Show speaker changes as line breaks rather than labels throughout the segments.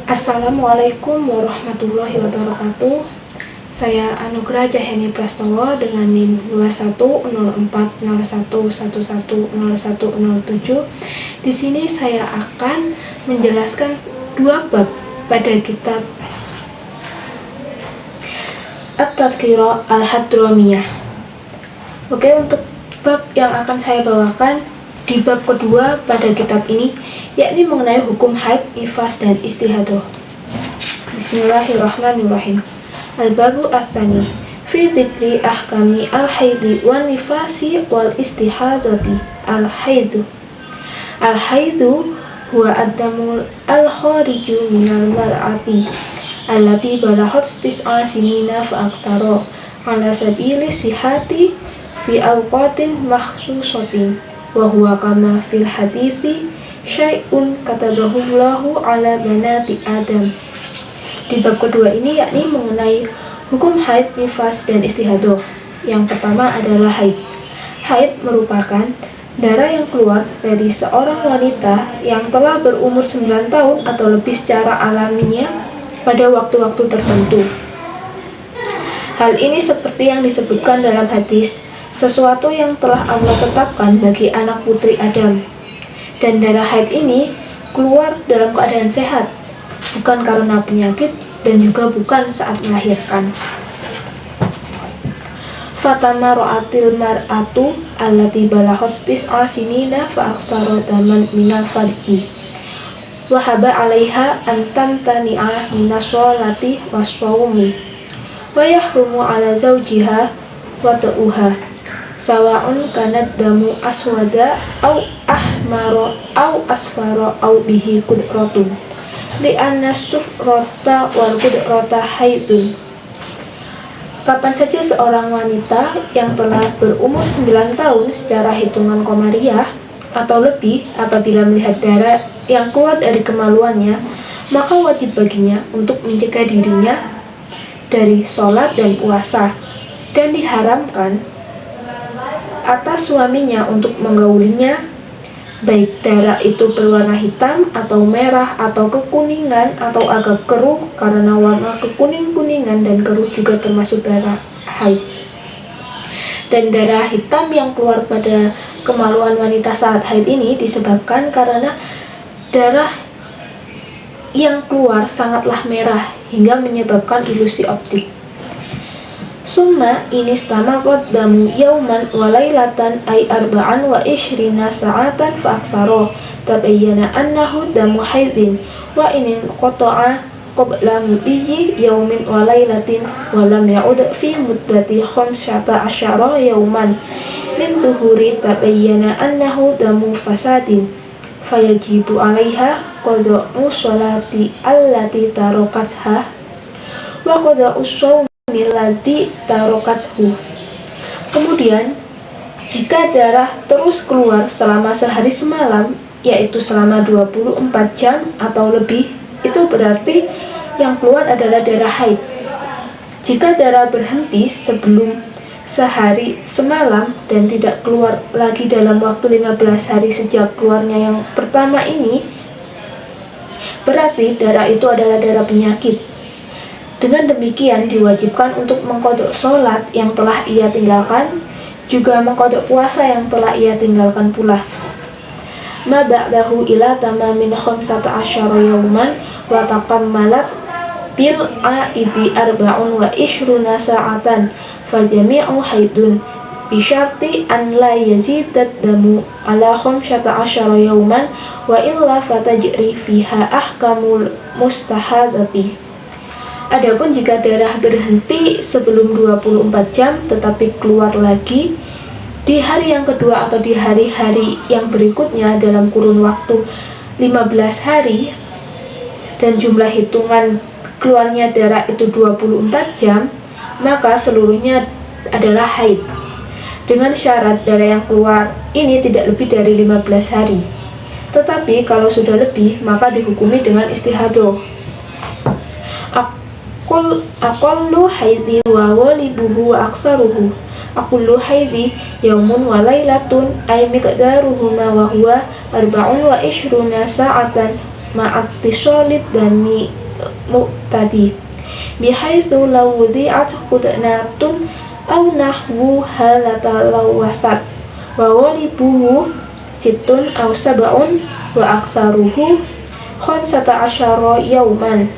Assalamualaikum warahmatullahi wabarakatuh. Saya Anugrah Jahyani Prastowo dengan NIM 210401110107. Di sini saya akan menjelaskan dua bab pada kitab At-Tadhkirah Al-Hadramiyah. Oke, untuk bab yang akan saya bawakan di bab kedua pada kitab ini, yakni mengenai hukum haid, nifas, dan istihadah. Bismillahirrahmanirrahim. Al-babu as-sani fi dzikri ahkami al-haidi wan nifasi wal istihadati. Al-haidu huwa ad-damul al-khariju minal mar'ati allati balaghat tis'a sinina fa aktsara ala sabili sihati fi awqatin makhsusatin wa huwa kama fil hadisi syai'un katabahullahu ala banati Adam. Di bab kedua ini yakni mengenai hukum haid, nifas, dan istihadah. Yang pertama adalah haid. Haid merupakan darah yang keluar dari seorang wanita yang telah berumur 9 tahun atau lebih secara alamiah pada waktu-waktu tertentu. Hal ini seperti yang disebutkan dalam hadis, sesuatu yang telah Allah tetapkan bagi anak putri Adam. Dan darah haid ini keluar dalam keadaan sehat, bukan karena penyakit dan juga bukan saat melahirkan. Fatama ro'atil mar'atu allati balaghat tis'a sinina fa aksara daman minal farji wahaba 'alaiha an tamtani'a minas sholati was shaumi wa yahrumu 'ala zawjiha wa ta'uha sawa'un kanat damu aswada au ahmara au asfara au bihi qudratun li'anna sufrata wal qudrata haidun. Kapan saja seorang wanita yang telah berumur 9 tahun secara hitungan komariah atau lebih apabila melihat darah yang keluar dari kemaluannya, maka wajib baginya untuk mencegah dirinya dari sholat dan puasa, dan diharamkan atas suaminya untuk menggaulinya, baik darah itu berwarna hitam atau merah atau kekuningan atau agak keruh, karena warna kekuning-kuningan dan keruh juga termasuk darah haid. Dan darah hitam yang keluar pada kemaluan wanita saat haid ini disebabkan karena darah yang keluar sangatlah merah hingga menyebabkan ilusi optik. Summa ini stamarot damu yauman walailatan ay arba'an wa ishrina sa'atan fa aksaro tabayyana annahu damu haidin wa inin qoto'a qabla mudiyyi yaumin walailatin wa lam ya'ud fi muddati khamsata asyara yauman min tuhuri tabayyana annahu damu fasadin fayajibu 'alaiha qada'u sholati allati tarokatha wa qada'u miladi tarokathu. Kemudian, jika darah terus keluar selama sehari semalam, yaitu selama 24 jam atau lebih, itu berarti yang keluar adalah darah haid. Jika darah berhenti sebelum sehari semalam dan tidak keluar lagi dalam waktu 15 hari sejak keluarnya yang pertama ini, berarti darah itu adalah darah penyakit. Dengan demikian diwajibkan untuk mengqadha sholat yang telah ia tinggalkan, juga mengqadha puasa yang telah ia tinggalkan pula. Ma ba'dahu ila tamamin khamsata asyara yauman wa taqammalat bil aidi arba'un wa ishruna sa'atan fal jami'u haidun bi syarti an la yazidat damu ala khamsata asyara yauman wa illa fatajri fiha ahkamul mustahazati. Adapun jika darah berhenti sebelum 24 jam tetapi keluar lagi di hari yang kedua atau di hari-hari yang berikutnya dalam kurun waktu 15 hari dan jumlah hitungan keluarnya darah itu 24 jam, maka seluruhnya adalah haid. Dengan syarat darah yang keluar ini tidak lebih dari 15 hari. Tetapi kalau sudah lebih, maka dihukumi dengan istihadah. Aqallu haidhi wa walibuhu wa aksaruhu. Aqullu haidhi yaumun wa lailatun ay miqdaruhuma wa huwa arba'un wa ishruna sa'atan ma'attisolid dami mu'tadi bihaitsu law wudi'at qudnatun aw nahwu halatalawasat wa walibuhu situn aw sab'un wa aksaruhu khamsata asyara yauman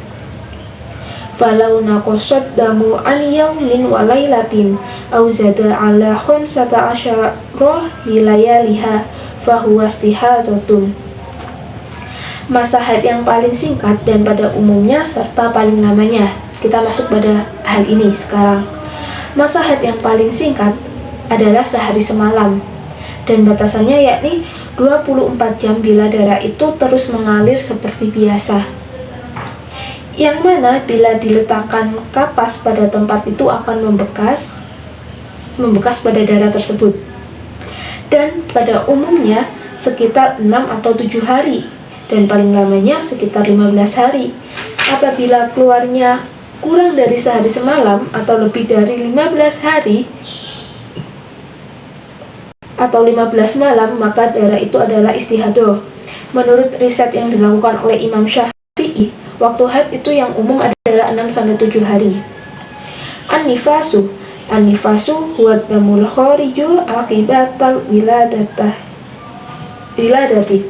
falau naqasad damu an yaumin wa lailatin aw zada ala khamsata asyara bilayaliha fahuwa istihazatun. Masa haid yang paling singkat dan pada umumnya serta paling lamanya. Kita masuk pada hal ini sekarang. Masa haid yang paling singkat adalah sehari semalam dan batasannya yakni 24 jam bila darah itu terus mengalir seperti biasa. Yang mana bila diletakkan kapas pada tempat itu akan membekas pada darah tersebut. Dan pada umumnya sekitar 6 atau 7 hari dan paling lamanya sekitar 15 hari. Apabila keluarnya kurang dari sehari semalam atau lebih dari 15 hari atau 15 malam, maka darah itu adalah istihadah. Menurut riset yang dilakukan oleh Imam Syafi'i, waktu haid itu yang umum adalah 6-7 hari. An-nifasu huwa damul khariju akibatal wiladati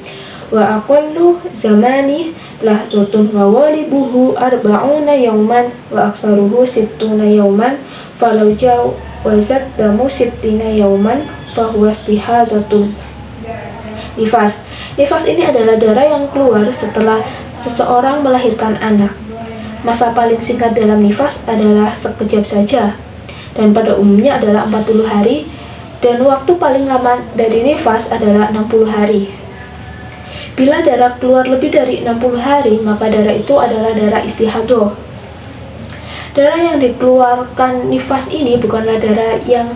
wa aqallu zamani lahdutun wa walibuhu arba'una yauman wa aksaruhu sittuna yauman falau jawazat damu sittina yauman fahuwa istihazatun. Nifas ini adalah darah yang keluar setelah seseorang melahirkan anak. Masa paling singkat dalam nifas adalah sekejap saja dan pada umumnya adalah 40 hari dan waktu paling lama dari nifas adalah 60 hari. Bila darah keluar lebih dari 60 hari, maka darah itu adalah darah istihadah. Darah yang dikeluarkan nifas ini bukanlah darah yang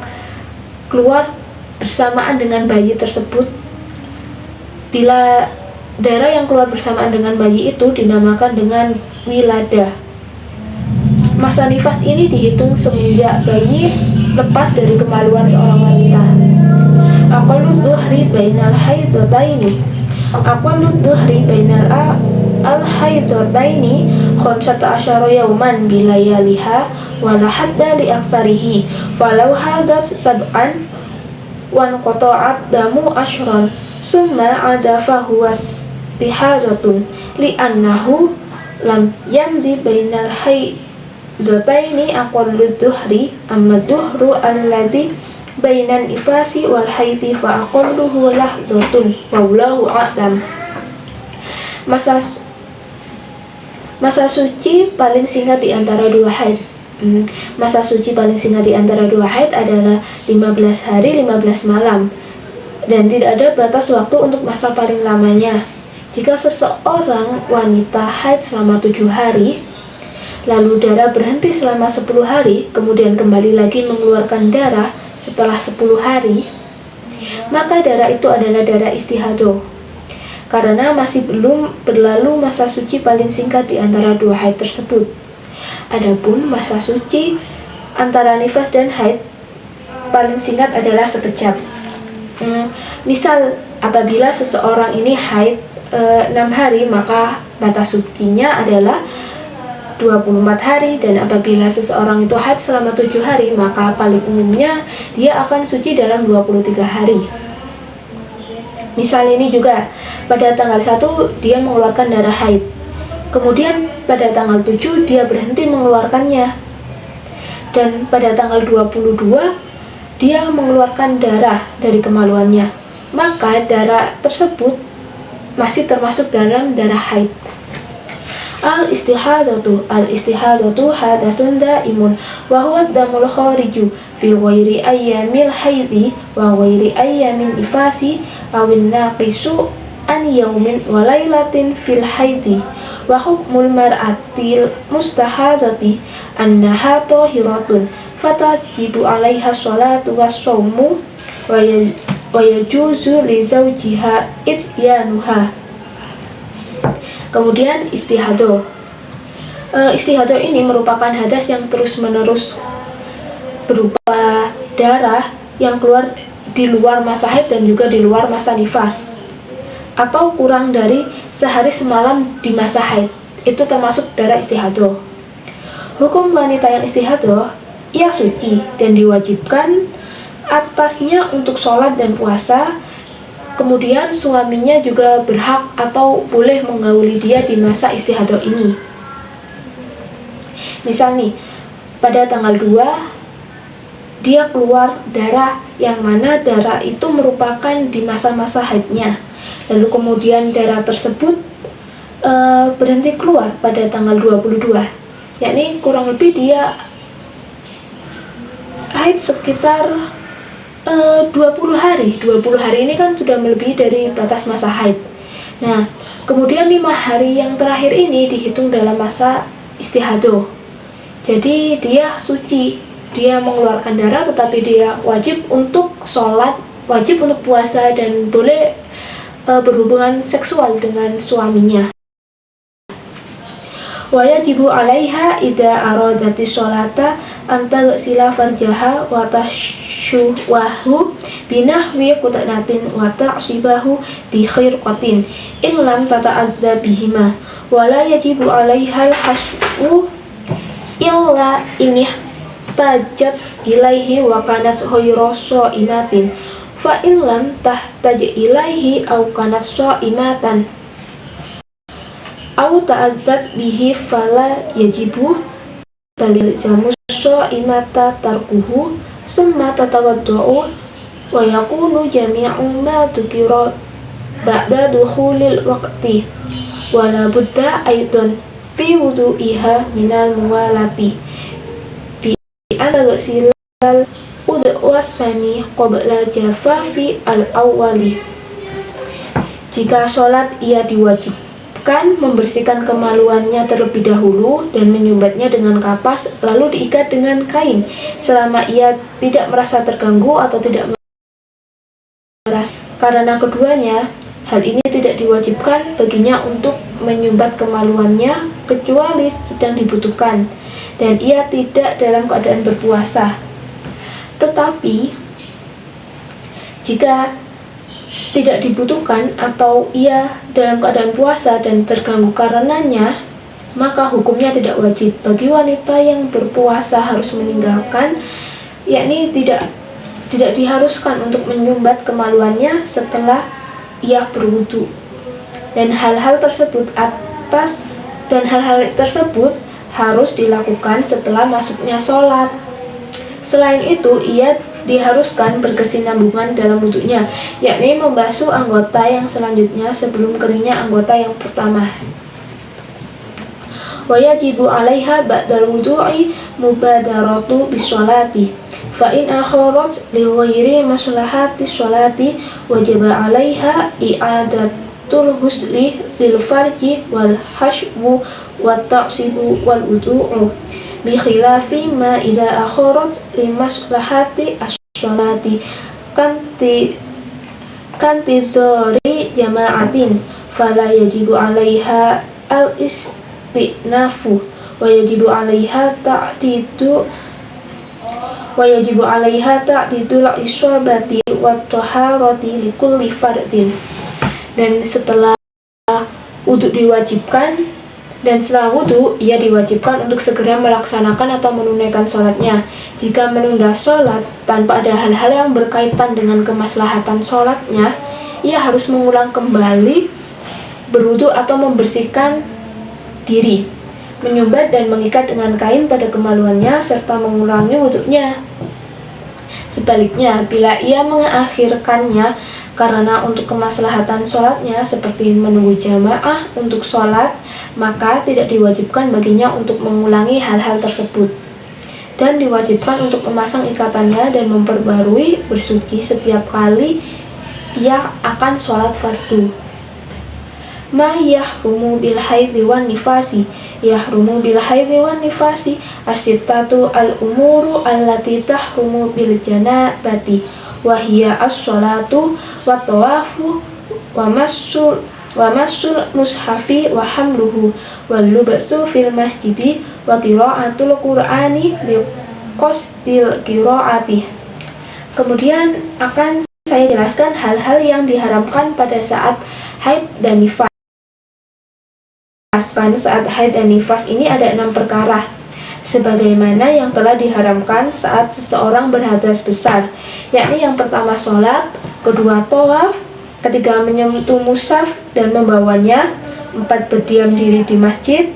keluar bersamaan dengan bayi tersebut. Bila darah yang keluar bersamaan dengan bayi itu dinamakan dengan wiladah. Masa nifas ini dihitung semenjak bayi lepas dari kemaluan seorang wanita. Aqallu dhuhri bainal haidataini al-haidataini khamsata asyara yauman bilayaliha wa la hadda li aktsarihi falau hadat sab'an wan qata'at damu asyran summa ada fahuwa istihazatun li'annahu lam yamdi bainal haidataini aqallu dhuhri amma dhuhru alladhi bainan ifasi wal haiti fa aqalluhu lahzatun wallahu a'lam. Masa suci paling singkat di antara dua haid. Masa suci paling singkat di antara dua haid adalah 15 hari 15 malam dan tidak ada batas waktu untuk masa paling lamanya. Jika seseorang wanita haid selama 7 hari lalu darah berhenti selama 10 hari kemudian kembali lagi mengeluarkan darah setelah 10 hari, maka darah itu adalah darah istihadah karena masih belum berlalu masa suci paling singkat di antara dua haid tersebut. Adapun masa suci antara nifas dan haid paling singkat adalah sekejap. Misal apabila seseorang ini haid 6 hari, maka batas sucinya adalah 24 hari, dan apabila seseorang itu haid selama 7 hari, maka paling umumnya dia akan suci dalam 23 hari. Misal ini juga, pada tanggal 1 dia mengeluarkan darah haid, kemudian pada tanggal 7 dia berhenti mengeluarkannya, dan pada tanggal 22 dia mengeluarkan darah dari kemaluannya, maka darah tersebut masih termasuk dalam darah haid. Al-istihadatu hadasun daimun wa huwa damul khariju fi ghairi ayyamil haidi wa ghairi ayyamin ifasi awin naqisu an yaumin wa lailatin fil haidi wa hukmul mar'atil mustahazati annaha tahiratun fatajibu 'alaiha sholatu was-shaumu wa yajuzu li zawjiha ityanuha. Kemudian istihadah. Istihadah ini merupakan hadas yang terus-menerus berupa darah yang keluar di luar masa haid dan juga di luar masa nifas. atau kurang dari sehari semalam di masa haid. Itu termasuk darah istihadah. Hukum wanita yang istihadah, ia suci dan diwajibkan atasnya untuk sholat dan puasa. Kemudian suaminya juga berhak atau boleh menggauli dia di masa istihadah ini. Misal nih, pada tanggal 2 dia keluar darah, yang mana darah itu merupakan di masa-masa haidnya. Lalu kemudian darah tersebut berhenti keluar pada tanggal 22, yakni kurang lebih dia haid sekitar 20 hari. 20 hari ini kan sudah melebihi dari batas masa haid. Nah, kemudian 5 hari yang terakhir ini dihitung dalam masa istihadah. Jadi dia suci, dia mengeluarkan darah, tetapi dia wajib untuk sholat, wajib untuk puasa, dan boleh berhubungan seksual dengan suaminya. Wa yajibu 'alaiha idza aradati sholata an taghsila farjaha wa tashwahu binahwi qutnatin wa ta'sibahu bi khirqatin in lam tata'adza bihima wa la yajibu 'alaiha al-hasbu illa in ihtajat ilaihi wa kanat ghayra sha'imatin fa in lam tahtaj ilaihi aw kanat sha'imatan aw ta'adzat bihi fala yajibu bal yalzamu sha'imata tarkuhu summa tatawadda'u wa yakunu jami'u ma dzukira ba'da dukhulil waqti wa la budda aidan fi wudu'iha minal muwalati bi an taghsilal udwasani qabla jafafi al-awwali. Jika sholat ia diwajibkan membersihkan kemaluannya terlebih dahulu dan menyumbatnya dengan kapas, lalu diikat dengan kain selama ia tidak merasa terganggu atau tidak merasa. Karena keduanya, hal ini tidak diwajibkan baginya untuk menyumbat kemaluannya kecuali sedang dibutuhkan dan ia tidak dalam keadaan berpuasa. Tetapi jika tidak dibutuhkan atau ia dalam keadaan puasa dan terganggu karenanya, maka hukumnya tidak wajib. Bagi wanita yang berpuasa harus meninggalkan, yakni tidak diharuskan untuk menyumbat kemaluannya setelah ia berwudu. Dan hal-hal tersebut harus dilakukan setelah masuknya sholat. Selain itu, ia diharuskan berkesinambungan dalam wudunya, yakni membasuh anggota yang selanjutnya sebelum keringnya anggota yang pertama. Wa yajibu 'alaiha ba'dal wudu'i mubadaratu bis-sholati fa in akharat li ghairi maslahati sholati wajaba 'alaiha i'adatul husli lil farji wal hashbu wat ta'sibu wal wudu'u bi khilafi ma idza akharat li maslahati as-sholati kanti zori jama'atin fala yajibu 'alaiha al-istinafu wa yajibu 'alaiha ta'tidul isabati wat taharati li kulli fardin. Dan setelah wudu diwajibkan, dan setelah wudu, ia diwajibkan untuk segera melaksanakan atau menunaikan sholatnya. Jika menunda sholat tanpa ada hal-hal yang berkaitan dengan kemaslahatan sholatnya, ia harus mengulang kembali berwudu atau membersihkan diri, menyumbat dan mengikat dengan kain pada kemaluannya, serta mengulangi wudunya. Sebaliknya, bila ia mengakhirkannya karena untuk kemaslahatan sholatnya seperti menunggu jamaah untuk sholat, maka tidak diwajibkan baginya untuk mengulangi hal-hal tersebut, dan diwajibkan untuk memasang ikatannya dan memperbarui bersuci setiap kali ia akan sholat fardu. Ma yahrumu bil haidhi wan nifasi. Yahrumu bil haidhi wan nifasi as-sittatu al-umuru allati tahrumu bil janabati wa hiya as-sholatu wa tawafu wa massul mushafi wa hamluhu wal lubsu fil masjidi wa qira'atul qur'ani bi qasdil qira'ati. Kemudian akan saya jelaskan hal-hal yang diharamkan pada saat haid dan nifas. Saat haid dan nifas ini ada 6 perkara, sebagaimana yang telah diharamkan saat seseorang berhadas besar, yakni yang pertama sholat, kedua tawaf, ketiga menyentuh mushaf dan membawanya, 4 berdiam diri di masjid,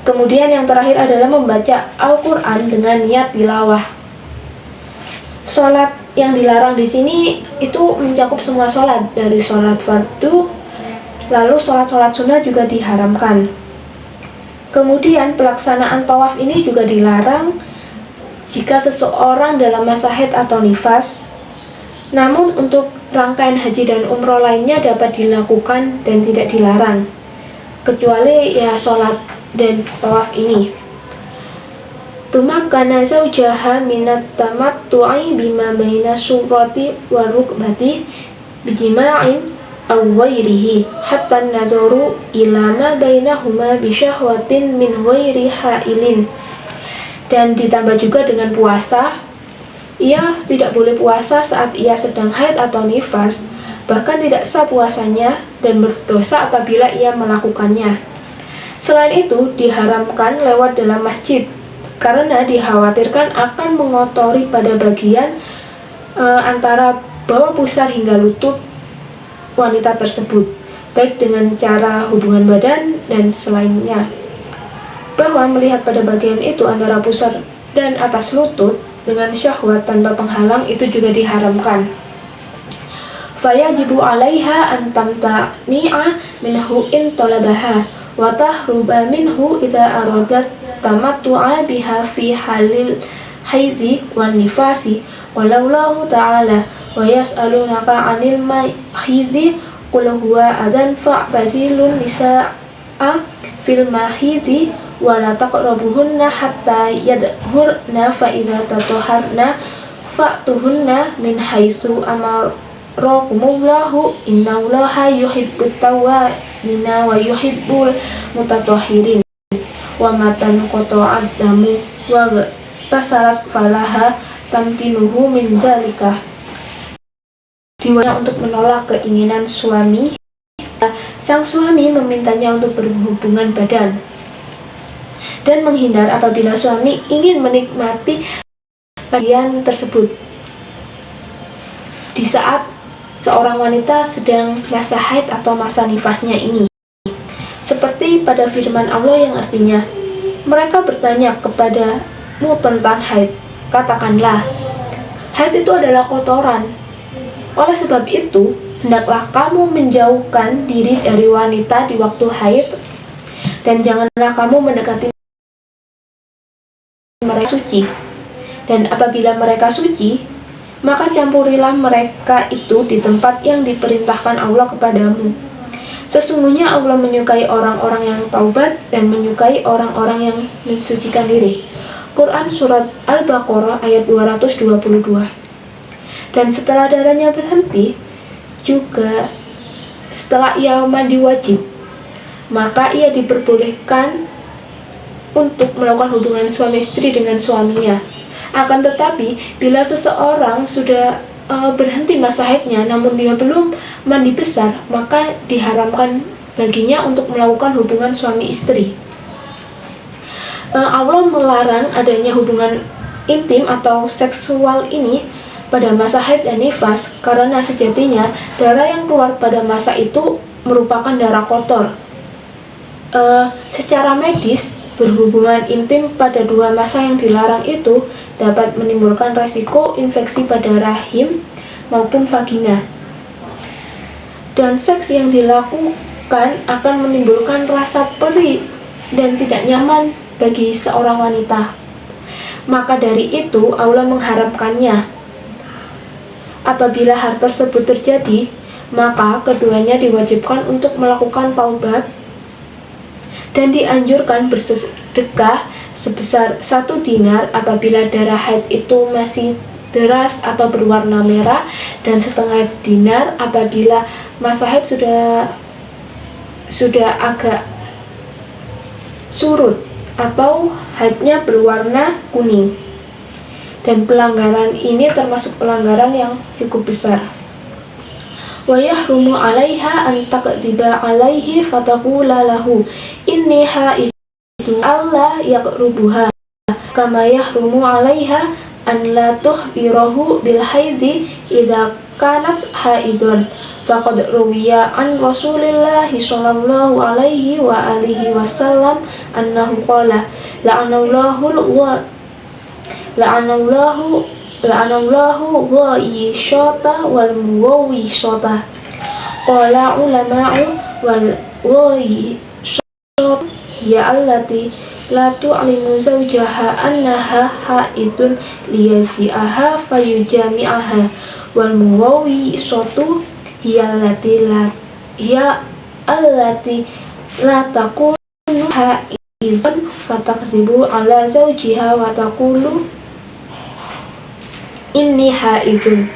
kemudian yang terakhir adalah membaca Al-Quran dengan niat tilawah. Sholat yang dilarang di sini itu mencakup semua sholat, dari sholat fardu, lalu sholat-sholat sunnah juga diharamkan. Kemudian pelaksanaan tawaf ini juga dilarang jika seseorang dalam masa haid atau nifas. Namun untuk rangkaian haji dan umroh lainnya dapat dilakukan dan tidak dilarang, kecuali ya sholat dan tawaf ini. Tumakkana zaujaha minat tamattu'i bima baina surati wa rukbati bijima'in aw ghairihi hatta nazaru ila ma bainahuma bisyahwatin min ghairi hailin. Dan ditambah juga dengan puasa. Ia tidak boleh puasa saat ia sedang haid atau nifas, bahkan tidak sah puasanya dan berdosa apabila ia melakukannya. Selain itu, diharamkan lewat dalam masjid karena dikhawatirkan akan mengotori pada bagian antara bawah pusar hingga lutut wanita tersebut, baik dengan cara hubungan badan dan selainnya. Bahwa melihat pada bagian itu antara pusar dan atas lutut dengan syahwat tanpa penghalang itu juga diharamkan. Fayajibu 'alaiha an tamtani'a minhu in talabaha wa tahruba minhu idza aradat tamattu'a biha fi halil haidhi wan nifasi. Wallahu ta'ala wa yas'alunaka 'anil mahidhi qul huwa adzan fa'tazilun nisaa fil mahidhi wa la taqrabuhunna hatta yadhurna fa idza tatahharna fa'tuhunna min haitsu amarakumullahu innallaha yuhibbut tawwabina wa yuhibbul mutatahhirin. Wa matan qata'ad damu wa tasalas falaha tamkinuhu min zalika. Diwajibkan untuk menolak keinginan suami. Sang suami memintanya untuk berhubungan badan dan menghindar apabila suami ingin menikmati bagian tersebut di saat seorang wanita sedang masa haid atau masa nifasnya ini. Seperti pada firman Allah yang artinya, mereka bertanya kepadamu tentang haid, katakanlah, haid itu adalah kotoran. Oleh sebab itu, hendaklah kamu menjauhkan diri dari wanita di waktu haid, dan janganlah kamu mendekati mereka suci. Dan apabila mereka suci, maka campurilah mereka itu di tempat yang diperintahkan Allah kepadamu. Sesungguhnya Allah menyukai orang-orang yang taubat dan menyukai orang-orang yang mensucikan diri. Quran Surat Al-Baqarah ayat 222. Dan setelah darahnya berhenti, juga setelah ia mandi wajib, maka ia diperbolehkan untuk melakukan hubungan suami istri dengan suaminya. Akan tetapi, bila seseorang sudah berhenti masa haidnya namun dia belum mandi besar, maka diharamkan baginya untuk melakukan hubungan suami istri. Allah melarang adanya hubungan intim atau seksual ini pada masa haid dan nifas karena sejatinya darah yang keluar pada masa itu merupakan darah kotor. Secara medis, berhubungan intim pada dua masa yang dilarang itu dapat menimbulkan resiko infeksi pada rahim maupun vagina. Dan seks yang dilakukan akan menimbulkan rasa perih dan tidak nyaman bagi seorang wanita. Maka dari itu Allah mengharamkannya. Apabila hal tersebut terjadi, maka keduanya diwajibkan untuk melakukan taubat dan dianjurkan bersedekah sebesar 1 dinar apabila darah haid itu masih deras atau berwarna merah, dan setengah dinar apabila masa haid sudah agak surut atau haidnya berwarna kuning. dan pelanggaran ini termasuk pelanggaran yang cukup besar. Wa yahrumu 'alaiha an taqdiba 'alaihi fataqula lahu inni haidun alla yaqrubuha kama yahrumu 'alaiha an la tukhbirahu bil haidhi idza kanat haidun faqad ruwiya an Rasulillahi sallallahu alaihi wa alihi wasallam annahu qala la'anallahu ghayyishata wal muwawwishata. Qala ulama'u wal ghayyishata hiya allati la tu'limu zawjaha annaha haidun liyazi'aha fayujami'aha wal muwawwishatu hiya allati la takunu haidun fatakzibu ala zawjiha wa taqulu inni haidun.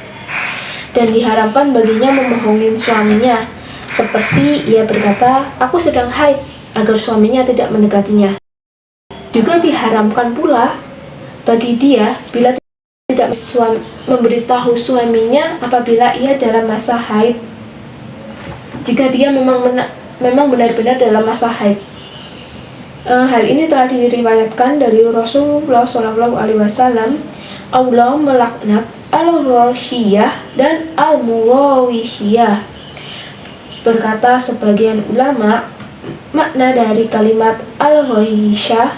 Dan diharamkan baginya membohongi suaminya seperti ia berkata, aku sedang haid, agar suaminya tidak mendekatinya. Juga diharamkan pula bagi dia bila tidak memberitahu suaminya apabila ia dalam masa haid, jika dia memang benar-benar dalam masa haid. Hal ini telah diriwayatkan dari Rasulullah SAW. Allah melaknat al-ghashiyah dan al-muwawwishiyah. Berkata sebagian ulama, makna dari kalimat al-ghashiyah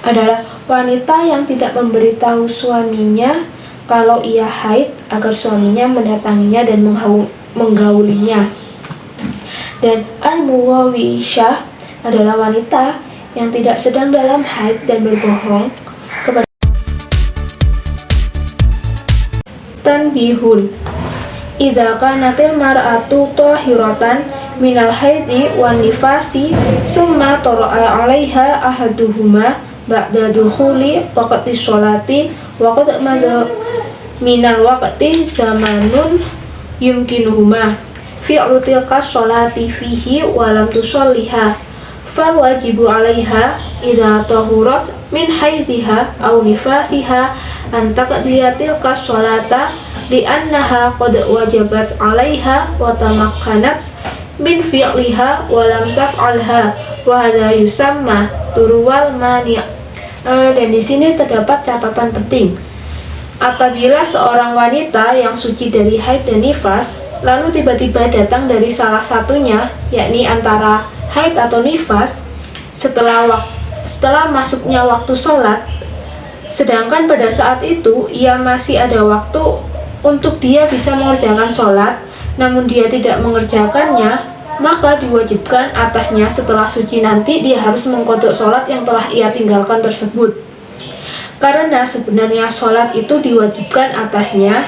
adalah wanita yang tidak memberitahu suaminya kalau ia haid agar suaminya mendatanginya dan menggaulinya. Dan al-muwawwishah adalah wanita yang tidak sedang dalam haid dan berbohong kepada. Tanbihun, idza kanatil mar'atu tahiratan minal haidi wan nifasi summa tara'a 'alaiha ahaduhuma ba'da dukhuli waqti sholati wa qad madha minal waqti zamanun yumkinuhuma fi'lu tilka sholati fihi wa lam tusalliha fal wajibu 'alaiha idza tahurat min haidhiha aw nifasiha an taqdiya tilka sholata li'annaha qad wajabat 'alaiha wa tamakkanat min fi'liha wa lam taf'alha wa hadha yusamma turwal mani'. Dan di sini terdapat catatan penting. Apabila seorang wanita yang suci dari haid dan nifas lalu tiba-tiba datang dari salah satunya, yakni antara haid atau nifas, setelah masuknya waktu sholat, sedangkan pada saat itu ia masih ada waktu untuk dia bisa mengerjakan sholat, namun dia tidak mengerjakannya, maka diwajibkan atasnya setelah suci nanti dia harus mengqadha sholat yang telah ia tinggalkan tersebut. Karena sebenarnya sholat itu diwajibkan atasnya,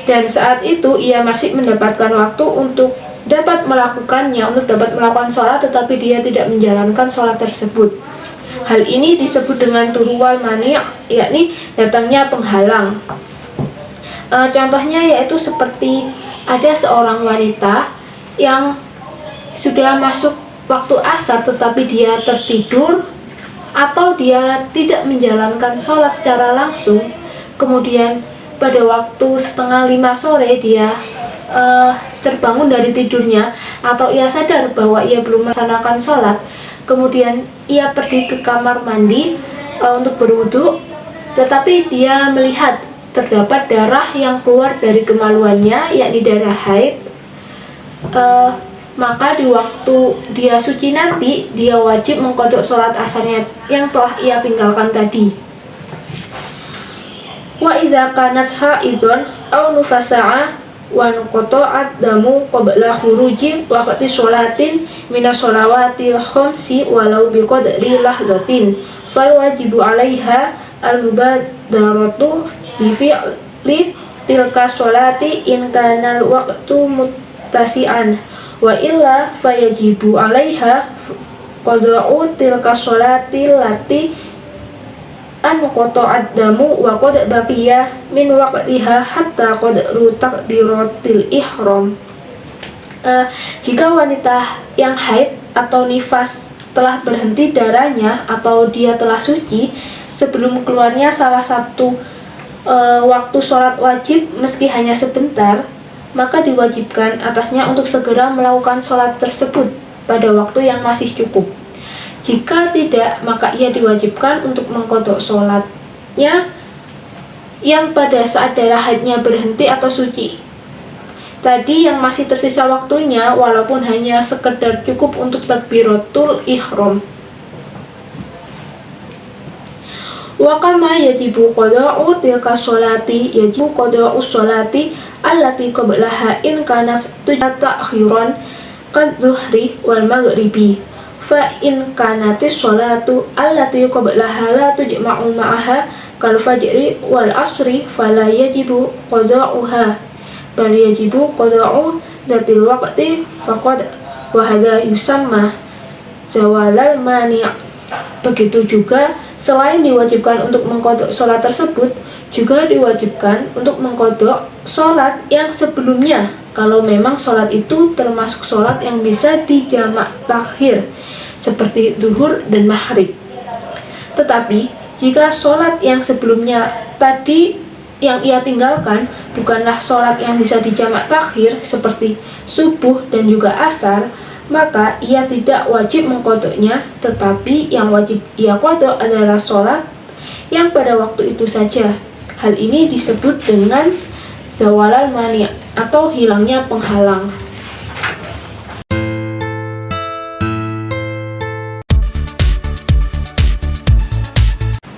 dan saat itu ia masih mendapatkan waktu untuk dapat melakukannya, untuk dapat melakukan sholat, tetapi dia tidak menjalankan sholat tersebut. Hal ini disebut dengan turwal mani', yakni datangnya penghalang. Contohnya yaitu seperti ada seorang wanita yang sudah masuk waktu asar tetapi dia tertidur atau dia tidak menjalankan sholat secara langsung, kemudian pada waktu 4:30 sore dia terbangun dari tidurnya atau ia sadar bahwa ia belum melaksanakan sholat, kemudian ia pergi ke kamar mandi untuk berwudu, tetapi dia melihat terdapat darah yang keluar dari kemaluannya, yakni darah haid, maka di waktu dia suci nanti dia wajib mengqadha sholat asarnya yang telah ia tinggalkan tadi. Wa idza kanat haidun aw nufasa'a wa qata'at damu qabla khuruji waqti sholatin minas sholawatil khamsi walau biqadri lahzatin fal wajibu 'alaiha al-mubadaratu bi fi'li tilka sholati in kana al-waqtu muttasi'an wa illa fayajibu 'alaiha qada'u tilka sholati lati an qata'at damu wa qad baqiya min waqtiha hatta qadru takbiratil ihram. Jika wanita yang haid atau nifas telah berhenti darahnya atau dia telah suci, sebelum keluarnya salah satu waktu sholat wajib meski hanya sebentar, maka diwajibkan atasnya untuk segera melakukan sholat tersebut pada waktu yang masih cukup. Jika tidak, maka ia diwajibkan untuk mengqadha sholatnya yang pada saat darah haidnya berhenti atau suci tadi yang masih tersisa waktunya, walaupun hanya sekedar cukup untuk takbiratul ihram. Wa kama yajibu qada'u tilka sholati yajibu qada'u sholati allati qablaha in kanat ta'khiran kadzuhri wal maghribi fa in kanatis sholatu allati qablaha la tujma'u ma'aha kal fajri wal asri fala yajibu qada'uha bal yajibu qada'u dzatil waqti faqad wa hadza yusamma zawalal mani'. Begitu juga selain diwajibkan untuk mengqadha sholat tersebut, juga diwajibkan untuk mengqadha sholat yang sebelumnya kalau memang sholat itu termasuk sholat yang bisa dijamak takhir seperti zuhur dan maghrib. Tetapi jika sholat yang sebelumnya tadi yang ia tinggalkan bukanlah sholat yang bisa dijamak takhir seperti subuh dan juga asar, maka ia tidak wajib mengqadhanya, tetapi yang wajib ia qadha adalah sholat yang pada waktu itu saja. Hal ini disebut dengan zawalal mani' atau hilangnya penghalang.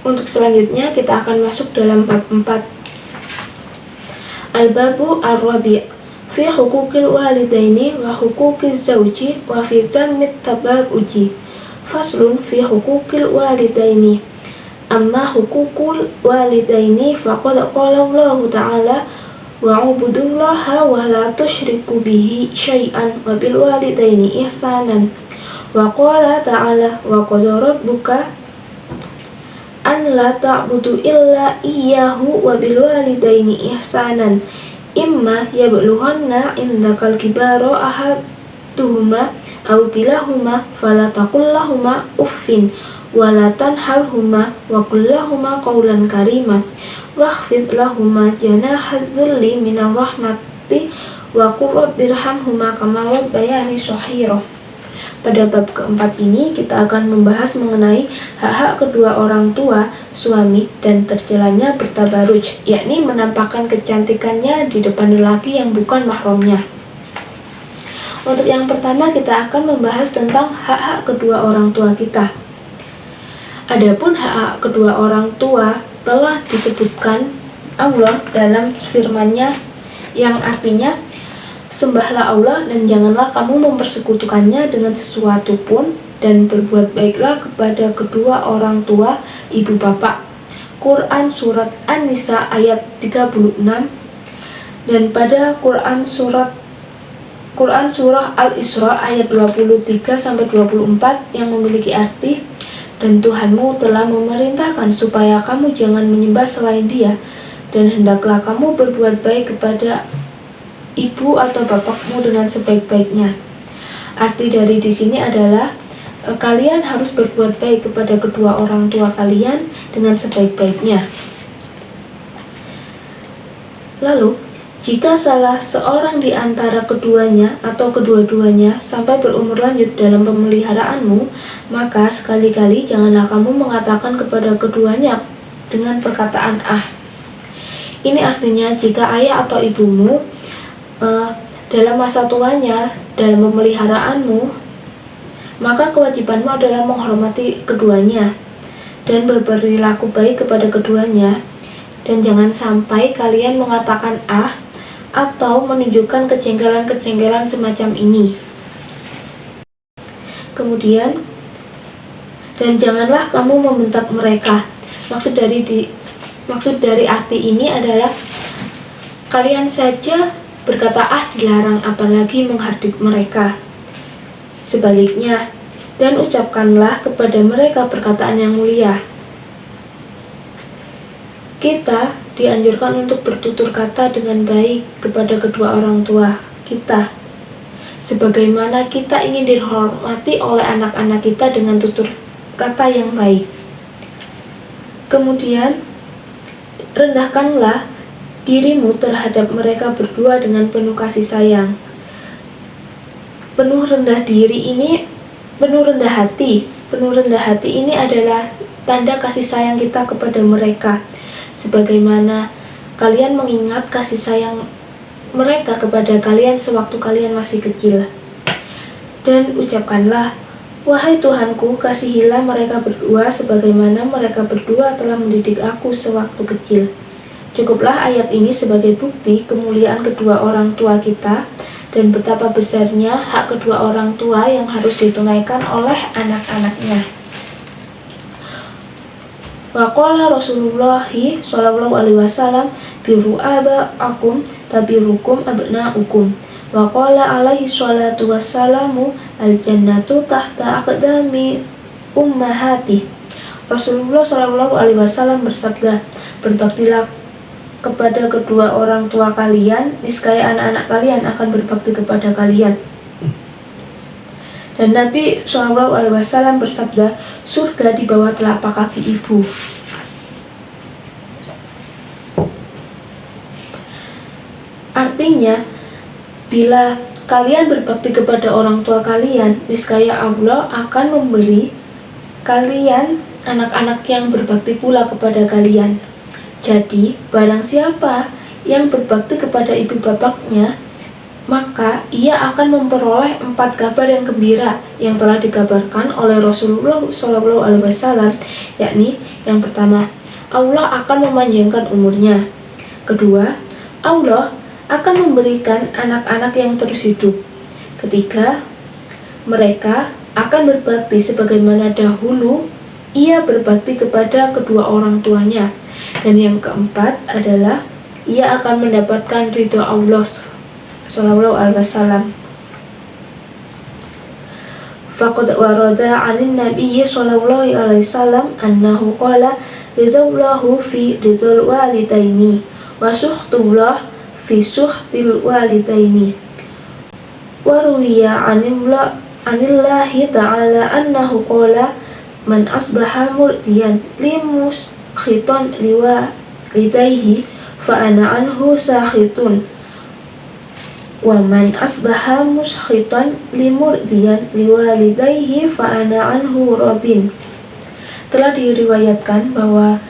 Untuk selanjutnya kita akan masuk dalam bab 4. Al-babu ar-rabi' fi hukukil walidaini wa hukukiz zawji wa fi dhammit tababuji. Faslun fi hukukil walidaini. Amma hukukul walidaini faqad qala Allah ta'ala wa'budullaha wa la tusyriku bihi syai'an wa bil walidaini ihsanan. Wa qala ta'ala wa qadara rabbuka an la ta'budu illa iyyahu wa bil walidaini ihsanan imma yablughanna indakal kibara ahaduhuma aw kilahuma fala taqul lahumā uffin wa la tanharhumā wa qul lahumā qawlan karīmā wakhfid lahumā janāha dzulli minar rahmati wa qur rabbirhamhumā kamā rabbayani shaghīra. Pada bab keempat ini kita akan membahas mengenai hak-hak kedua orang tua, suami, dan tercelanya bertabaruj, yakni menampakkan kecantikannya di depan lelaki yang bukan mahramnya. Untuk yang pertama kita akan membahas tentang hak-hak kedua orang tua kita. Adapun hak-hak kedua orang tua telah disebutkan Allah dalam firman-Nya yang artinya, sembahlah Allah dan janganlah kamu mempersekutukannya dengan sesuatu pun, dan berbuat baiklah kepada kedua orang tua ibu bapak. Quran Surat An-Nisa ayat 36, dan pada Quran Surah Al-Isra ayat 23-24 yang memiliki arti, dan Tuhanmu telah memerintahkan supaya kamu jangan menyembah selain Dia, dan hendaklah kamu berbuat baik kepada ibu atau bapakmu dengan sebaik-baiknya. Arti dari di sini adalah kalian harus berbuat baik kepada kedua orang tua kalian dengan sebaik-baiknya. Lalu, jika salah seorang di antara keduanya atau kedua-duanya sampai berumur lanjut dalam pemeliharaanmu, maka sekali-kali janganlah kamu mengatakan kepada keduanya dengan perkataan ah. Ini artinya jika ayah atau ibumu dalam masa tuanya dalam pemeliharaanmu, maka kewajibanmu adalah menghormati keduanya dan berperilaku baik kepada keduanya, dan jangan sampai kalian mengatakan ah atau menunjukkan kejengkelan-kejengkelan semacam ini. Kemudian, dan janganlah kamu membentak mereka. Maksud dari arti ini adalah kalian saja berkata ah dilarang, apalagi menghardik mereka. Sebaliknya, dan ucapkanlah kepada mereka perkataan yang mulia. Kita dianjurkan untuk bertutur kata dengan baik kepada kedua orang tua kita, sebagaimana kita ingin dihormati oleh anak-anak kita dengan tutur kata yang baik. Kemudian rendahkanlah dirimu terhadap mereka berdua dengan penuh kasih sayang. Penuh rendah hati. Penuh rendah hati ini adalah tanda kasih sayang kita kepada mereka, sebagaimana kalian mengingat kasih sayang mereka kepada kalian sewaktu kalian masih kecil. Dan ucapkanlah, wahai Tuhanku, kasihilah mereka berdua sebagaimana mereka berdua telah mendidik aku sewaktu kecil. Cukuplah ayat ini sebagai bukti kemuliaan kedua orang tua kita dan betapa besarnya hak kedua orang tua yang harus ditunaikan oleh anak-anaknya. Wa qala Rasulullah sallallahu alaihi wasallam biru aba'akum tabirukum abna'ukum. Wa qala alaihi salatu wassalamu al jannatu tahta aqdami ummahati. Rasulullah sallallahu alaihi wasallam bersabda, berbaktilah kepada kedua orang tua kalian, niscaya anak-anak kalian akan berbakti kepada kalian. Dan Nabi SAW bersabda, surga di bawah telapak kaki ibu. Artinya, bila kalian berbakti kepada orang tua kalian, niscaya Allah akan memberi kalian anak-anak yang berbakti pula kepada kalian. Jadi, barang siapa yang berbakti kepada ibu bapaknya, maka ia akan memperoleh 4 kabar yang gembira yang telah dikabarkan oleh Rasulullah SAW, yakni yang pertama, Allah akan memanjangkan umurnya. Kedua, Allah akan memberikan anak-anak yang terus hidup. Ketiga, mereka akan berbakti sebagaimana dahulu ia berbakti kepada kedua orang tuanya. Dan yang keempat adalah ia akan mendapatkan ridho Allah sallallahu alaihi wasallam. Faqad warada 'anin nabiyyi sallallahu alaihi wasallam annahu qala rizallahu fi ridhal walidaini wa suhtullah fi suhtil walidaini. Wa ruwiya 'anillahi ta'ala annahu qala man asbaha murdiyan limus khiton liwalidayhi fa ana anhu sakhitun wa man asbaha muskhitan limurdiyan liwalidayhi fa ana anhu radin. Telah diriwayatkan bahwa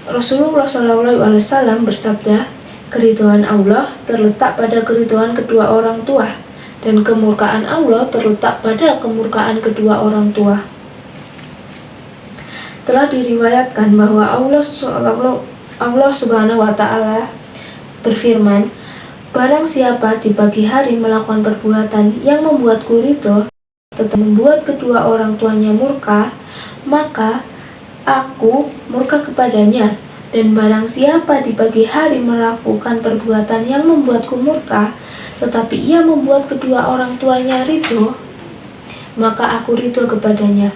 Rasulullah SAW bersabda, keridhaan Allah terletak pada keridhaan kedua orang tua dan kemurkaan Allah terletak pada kemurkaan kedua orang tua. Telah diriwayatkan bahwa Allah Subhanahu wa Ta'ala berfirman, barang siapa di pagi hari melakukan perbuatan yang membuatku ridho tetapi membuat kedua orang tuanya murka, maka aku murka kepadanya. Dan barang siapa di pagi hari melakukan perbuatan yang membuatku murka tetapi ia membuat kedua orang tuanya ridho, maka aku ridho kepadanya.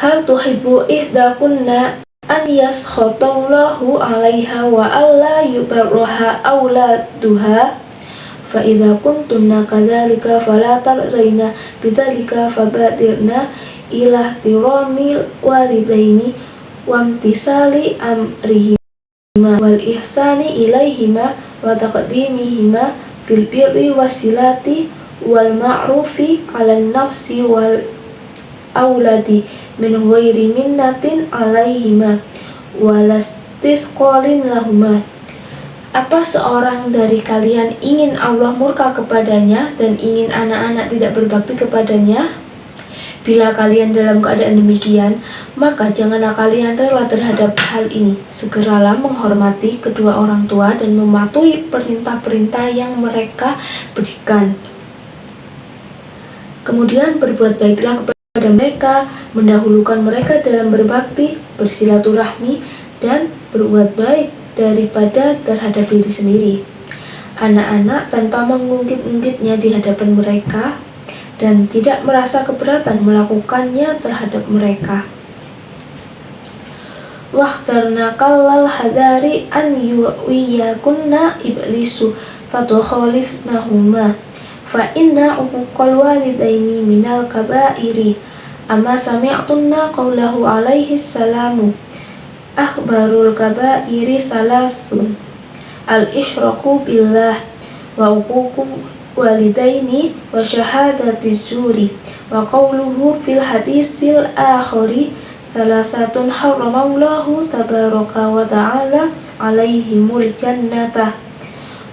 Hal tuhibbu ihdakunna an yaskhatallahu 'alaiha wa alla yubarraha auladuha fa idza kuntunna kadzalika fala tarzaina bidzalika fabadirna ila tiramil walidaini wa imtisali amrihima wal ihsani ilaihima wa taqdimihima fil birri wasilati wal ma'rufi 'alan nafsi wal auladi min ghairi minnatin alaihima walastisqalin lahuma. Apa seorang dari kalian ingin Allah murka kepadanya dan ingin anak-anak tidak berbakti kepadanya? Bila kalian dalam keadaan demikian, maka janganlah kalian rela terhadap hal ini. Segeralah menghormati kedua orang tua dan mematuhi perintah-perintah yang mereka berikan. Kemudian berbuat baiklah kepada mereka, mendahulukan mereka dalam berbakti, bersilaturahmi, dan berbuat baik daripada terhadap diri sendiri. Anak-anak tanpa mengungkit-ungkitnya di hadapan mereka dan tidak merasa keberatan melakukannya terhadap mereka. Wahtarna kallal hadari an yuwiyakunna iblisu fatukhalifnahuma fa inna uquqal walidaini minal kabairi. Amma sami'tunna qawlahu alaihi salamu akhbarul kabairi salasun al-isyraku billah wa uququ walidaini wa syahadati zuri wa qawluhu fil hadisil akhari salasatun haramallahu tabaraka wa ta'ala alaihimul jannata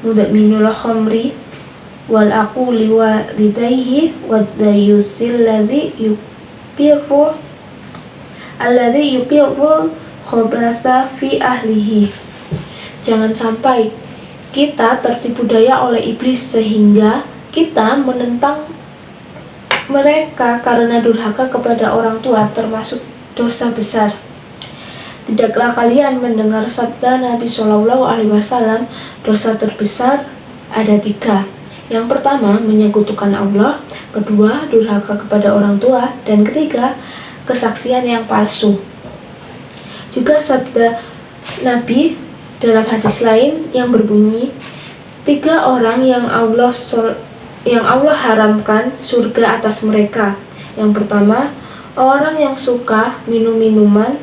mudminul khamri wal aquli walidayhi wad dayusil ladzi yuqirru khabasa fi ahlihi. Jangan sampai kita tertipu daya oleh iblis sehingga kita menentang mereka karena durhaka kepada orang tua, termasuk dosa besar. Tidaklah kalian mendengar sabda Nabi Shallallahu Alaihi Wasallam, dosa terbesar ada 3. Yang pertama, menyekutukan Allah. Kedua, durhaka kepada orang tua. Dan ketiga, kesaksian yang palsu. Juga sabda Nabi dalam hadis lain yang berbunyi, 3 orang yang Allah haramkan surga atas mereka. Yang pertama, orang yang suka minum minuman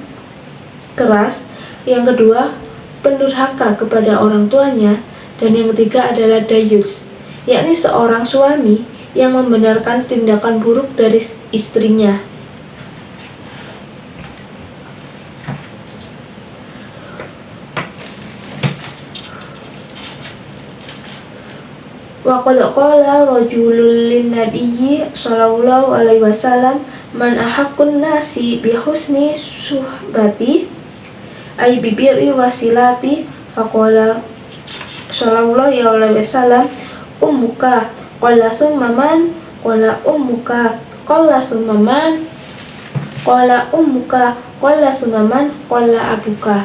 keras. Yang kedua, pendurhaka kepada orang tuanya. Dan yang ketiga adalah dayus, yakni seorang suami yang membenarkan tindakan buruk dari istrinya. Wa qad qala rajulun lin nabiyyi sallallahu alaihi wasallam man ahaqqun nasi bi husni suhbati ay bi birri wasilati faqala sallallahu alaihi wasallam ummuka qala summa man qala ummuka qala summa man qala ummuka qala summa man qala abuka.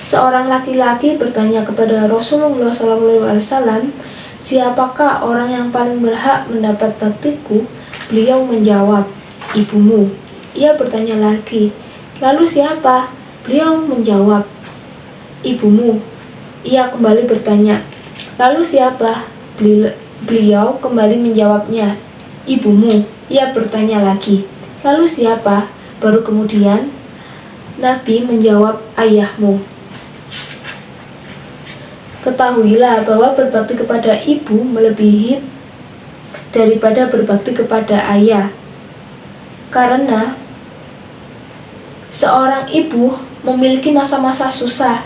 Seorang laki-laki bertanya kepada Rasulullah SAW, siapakah orang yang paling berhak mendapat baktiku? Beliau menjawab, ibumu. Ia bertanya lagi, lalu siapa? Beliau menjawab, ibumu. Ia kembali bertanya, lalu siapa? Beliau kembali menjawabnya, ibumu. Ia bertanya lagi, lalu siapa? Baru kemudian Nabi menjawab, ayahmu. Ketahuilah bahwa berbakti kepada ibu melebihi daripada berbakti kepada ayah. Karena seorang ibu memiliki masa-masa susah,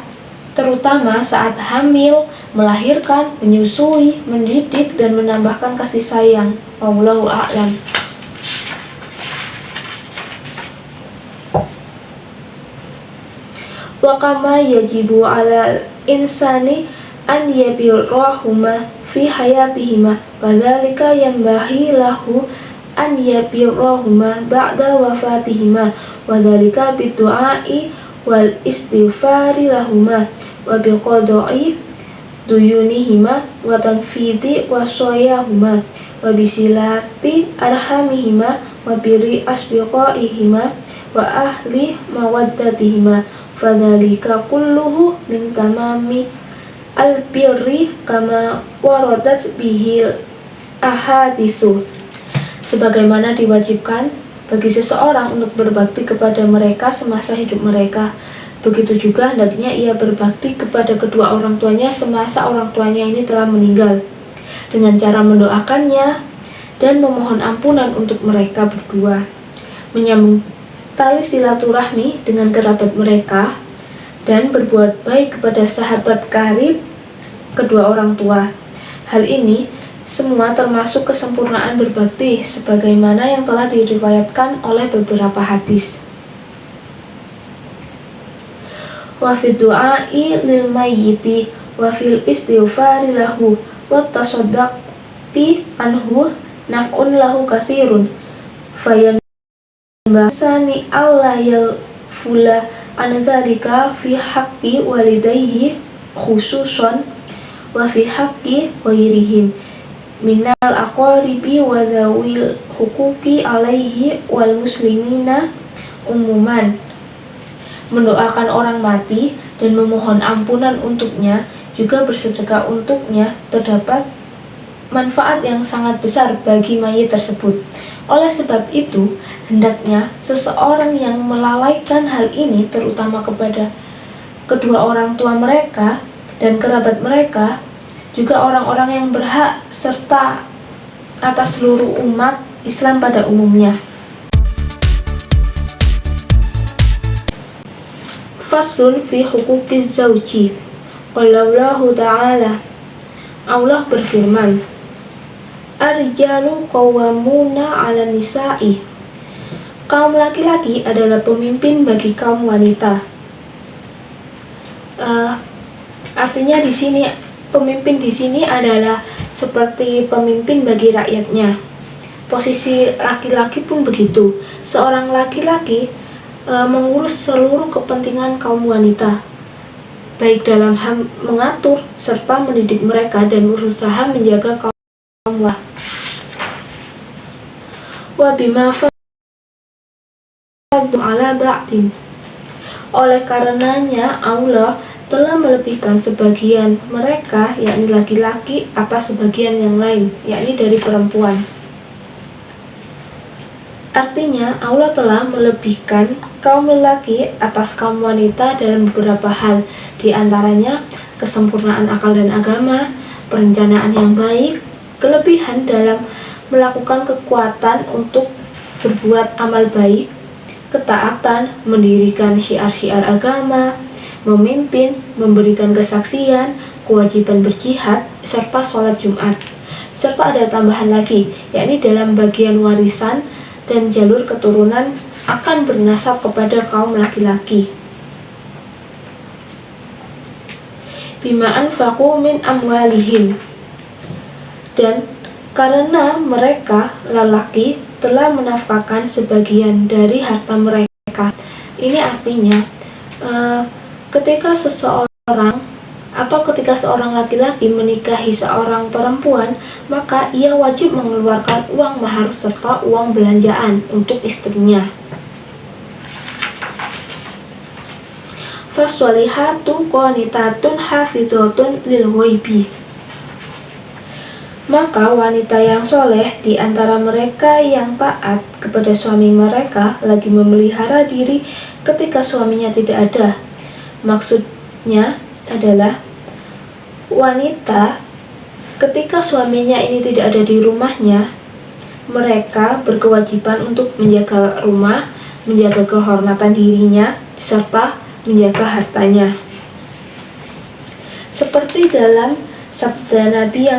terutama saat hamil, melahirkan, menyusui, mendidik, dan menambahkan kasih sayang. Wallahu a'lam. Wa kama yajibu 'alal insani an yabirrahuma fi hayatihima kadzalika yanbaghi lahu an yabirrahuma ba'da wafatihima wa dzalika bidu'ai wal istighfari lahuma wa biqada'i duyunihima wa tanfidi wasayahuma wa bisilati arhamihima wa biri asdiqaihima wa ahli mawaddatihima fadzalika kulluhu min tamami al-birri kama waradat bihil ahadisu. Sebagaimana diwajibkan bagi seseorang untuk berbakti kepada mereka semasa hidup mereka, begitu juga hendaknya ia berbakti kepada kedua orang tuanya semasa orang tuanya ini telah meninggal, dengan cara mendoakannya dan memohon ampunan untuk mereka berdua, menyambung tali silaturahmi dengan kerabat mereka, dan berbuat baik kepada sahabat karib kedua orang tua. Hal ini semua termasuk kesempurnaan berbakti sebagaimana yang telah diriwayatkan oleh beberapa hadis. Wa fi du'ai lil mayyiti wa fil istighfari lahu wa tasaddaqi anhu naf'un lahu kasirun fayan basani Allah ya fula anzalika fi haqqi walidayhi khususan wa fi haqqi ghairihim minal aqaribi wa dzawil huquqi alaihi wal muslimina umuman. Mendoakan orang mati dan memohon ampunan untuknya juga bersedekah untuknya, terdapat manfaat yang sangat besar bagi mayit tersebut. Oleh sebab itu, hendaknya seseorang yang melalaikan hal ini, terutama kepada kedua orang tua mereka dan kerabat mereka, juga orang-orang yang berhak, serta atas seluruh umat Islam pada umumnya. Faslun fi huquqiz zawji. Qaulahu ta'ala. Allah berfirman, Ar-rijalu qawwamuna 'alan nisa'i. Kaum laki-laki adalah pemimpin bagi kaum wanita. Artinya di sini pemimpin di sini adalah seperti pemimpin bagi rakyatnya. Posisi laki-laki pun begitu. Seorang laki-laki mengurus seluruh kepentingan kaum wanita, baik dalam hal mengatur serta mendidik mereka dan berusaha menjaga kaum wanita. Wa bima fadzum ala ba'din. Oleh karenanya Allah telah melebihkan sebagian mereka, yakni laki-laki, atas sebagian yang lain, yakni dari perempuan. Artinya, Allah telah melebihkan kaum lelaki atas kaum wanita dalam beberapa hal, di antaranya kesempurnaan akal dan agama, perencanaan yang baik, kelebihan dalam melakukan kekuatan untuk berbuat amal baik, ketaatan, mendirikan syiar-syiar agama, memimpin, memberikan kesaksian, kewajiban berjihad, serta sholat Jumat. Serta ada tambahan lagi, yakni dalam bagian warisan dan jalur keturunan akan bernasab kepada kaum laki-laki. Bima anfaqu min amwalihim. Dan karena mereka lelaki telah menafkahkan sebagian dari harta mereka. Ini artinya ketika seorang laki-laki menikahi seorang perempuan, maka ia wajib mengeluarkan uang mahar serta uang belanjaan untuk istrinya. Fassolihatu qanitatun hafizatun lil ghaibi. Maka wanita yang soleh di antara mereka yang taat kepada suami mereka lagi memelihara diri ketika suaminya tidak ada. Maksudnya adalah wanita ketika suaminya ini tidak ada di rumahnya, mereka berkewajiban untuk menjaga rumah, menjaga kehormatan dirinya, serta menjaga hartanya. Seperti dalam sabda Nabi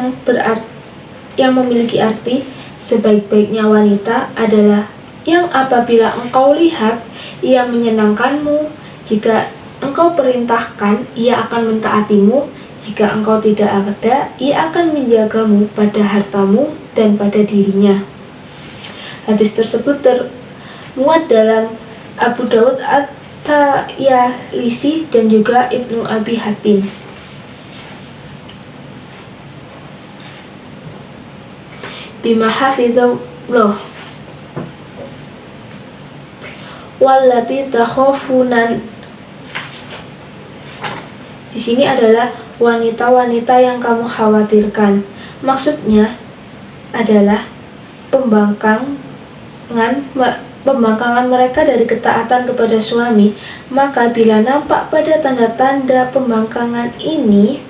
yang memiliki arti, sebaik-baiknya wanita adalah yang apabila engkau lihat ia menyenangkanmu, jika engkau perintahkan ia akan mentaatimu, jika engkau tidak ada ia akan menjagamu pada hartamu dan pada dirinya. Hadis tersebut termuat dalam Abu Daud At-Tayalisi dan juga Ibnu Abi Hatim. Bima hafizallah wallati takhafunan. Di sini adalah wanita-wanita yang kamu khawatirkan. Maksudnya adalah pembangkangan mereka dari ketaatan kepada suami. Maka bila nampak pada tanda-tanda pembangkangan ini,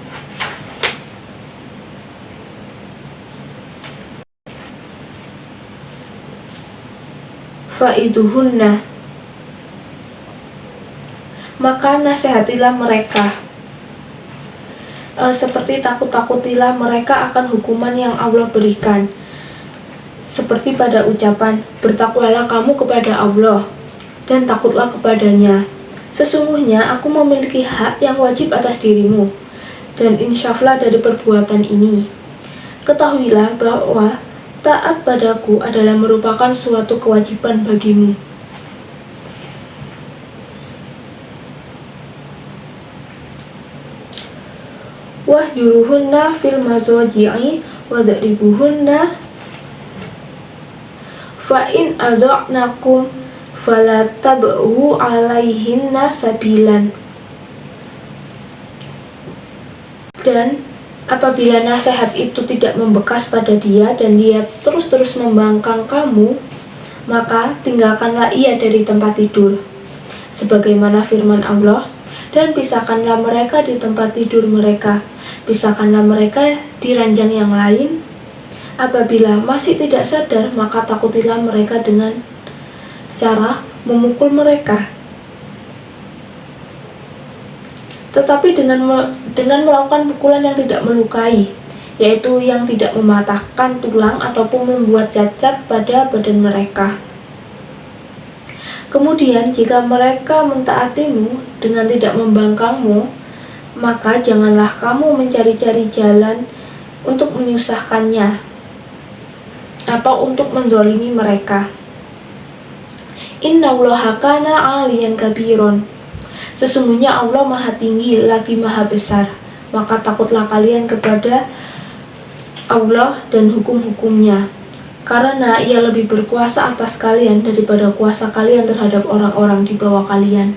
fa'iduhunna, maka nasihatilah mereka. Seperti takut-takutilah mereka akan hukuman yang Allah berikan. Seperti pada ucapan, bertakwalah kamu kepada Allah dan takutlah kepadanya. Sesungguhnya aku memiliki hak yang wajib atas dirimu, dan insyaflah dari perbuatan ini. Ketahuilah bahwa taat padaku adalah merupakan suatu kewajiban bagimu. Wahjuruhunna fil mazaji'i wadribuhunna fa in aza'nakum fala tab'u 'alaihinna sabilan. Dan apabila nasihat itu tidak membekas pada dia dan dia terus-terus membangkang kamu, maka tinggalkanlah ia dari tempat tidur. Sebagaimana firman Allah, dan pisahkanlah mereka di tempat tidur mereka, pisahkanlah mereka di ranjang yang lain. Apabila masih tidak sadar, maka takutilah mereka dengan cara memukul mereka. Tetapi dengan melakukan pukulan yang tidak melukai, yaitu yang tidak mematahkan tulang ataupun membuat cacat pada badan mereka. Kemudian jika mereka mentaatimu dengan tidak membangkangmu, maka janganlah kamu mencari-cari jalan untuk menyusahkannya atau untuk menzalimi mereka. Innallaha kana 'aliyan kabiron. Sesungguhnya Allah Maha Tinggi lagi Maha Besar. Maka takutlah kalian kepada Allah dan hukum-hukumnya, karena ia lebih berkuasa atas kalian daripada kuasa kalian terhadap orang-orang di bawah kalian.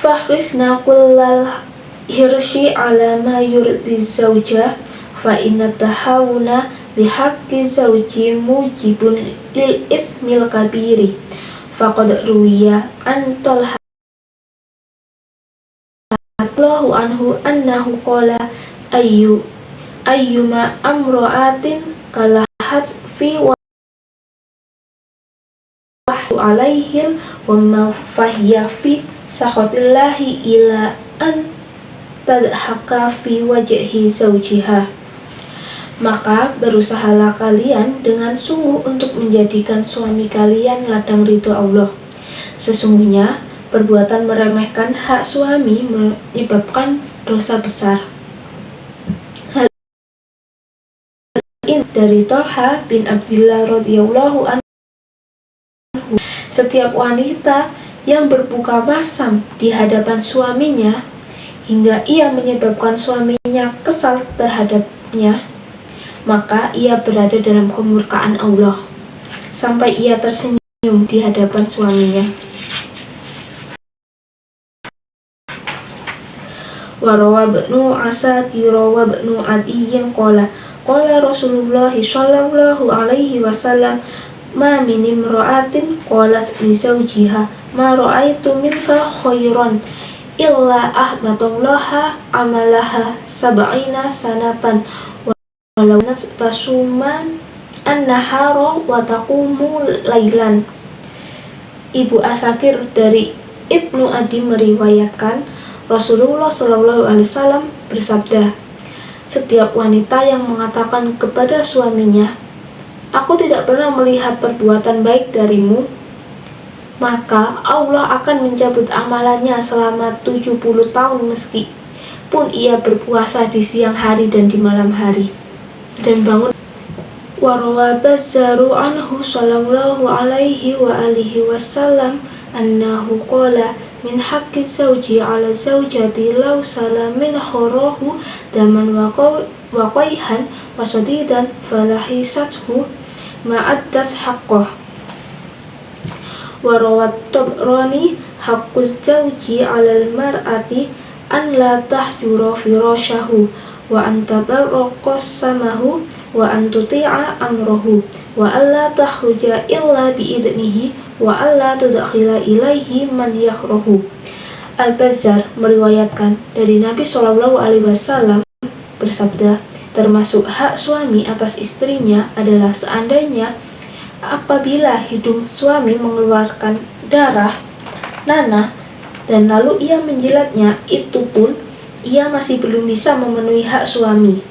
Fahrisna kullal hirshi ala ma yurdi zawjah fa inna tahawuna bihaqqi zawji mujibun lil ismil kabiri faqad ruwiya an Talha radhiyallahu anhu annahu qala ayyuma amra'atin kalahat fi wahyu alaihil wa ma fahiya fi sakhatillahi ila an tadhaka fi wajhi zawjiha. Maka berusahalah kalian dengan sungguh untuk menjadikan suami kalian ladang ridho Allah. Sesungguhnya perbuatan meremehkan hak suami menyebabkan dosa besar. Hal ini dari Talha bin Abdillah radhiyallahu anhu. Setiap wanita yang berbuka masam di hadapan suaminya hingga ia menyebabkan suaminya kesal terhadapnya, maka ia berada dalam kemurkaan Allah sampai ia tersenyum di hadapan suaminya. Warawa ibnu Asakir wa ibnu Adiyyin qala Rasulullah sallallahu alaihi wasallam ma min imra'atin qalat li zawjiha ma ra'aitu minka khairan illa ahbatallaha amalaha sab'ina sanatan walau nastasuman an-nahara wa taqumu lailan. Ibu Asakir dari Ibnu Adi meriwayatkan Rasulullah Shallallahu Alaihi Wasallam bersabda, setiap wanita yang mengatakan kepada suaminya, aku tidak pernah melihat perbuatan baik darimu, maka Allah akan mencabut amalannya selama 70 tahun meskipun ia berpuasa di siang hari dan di malam hari dan bangun. Warawa Bazzaru anhu sallallahu alaihi wa alihi wasallam annahu qala min haqqi zawji ala zawjati law salamin kharahu daman wa qayhan wa sadidan falahisathu ma'addat haqqah. Warawat Tabrani haqquz zawji 'alal mar'ati an la tahjura firashahu wa an tabarraqa samahu wa an tuti'a amrahu wa alla takhruja illa biidnihi wa alla tudkhila ilaihi man yakrahu. Al-Bazzar meriwayatkan dari Nabi Shallallahu Alaihi Wasallam bersabda, termasuk hak suami atas istrinya adalah seandainya apabila hidung suami mengeluarkan darah, nanah, dan lalu ia menjilatnya, itu pun ia masih belum bisa memenuhi hak suami.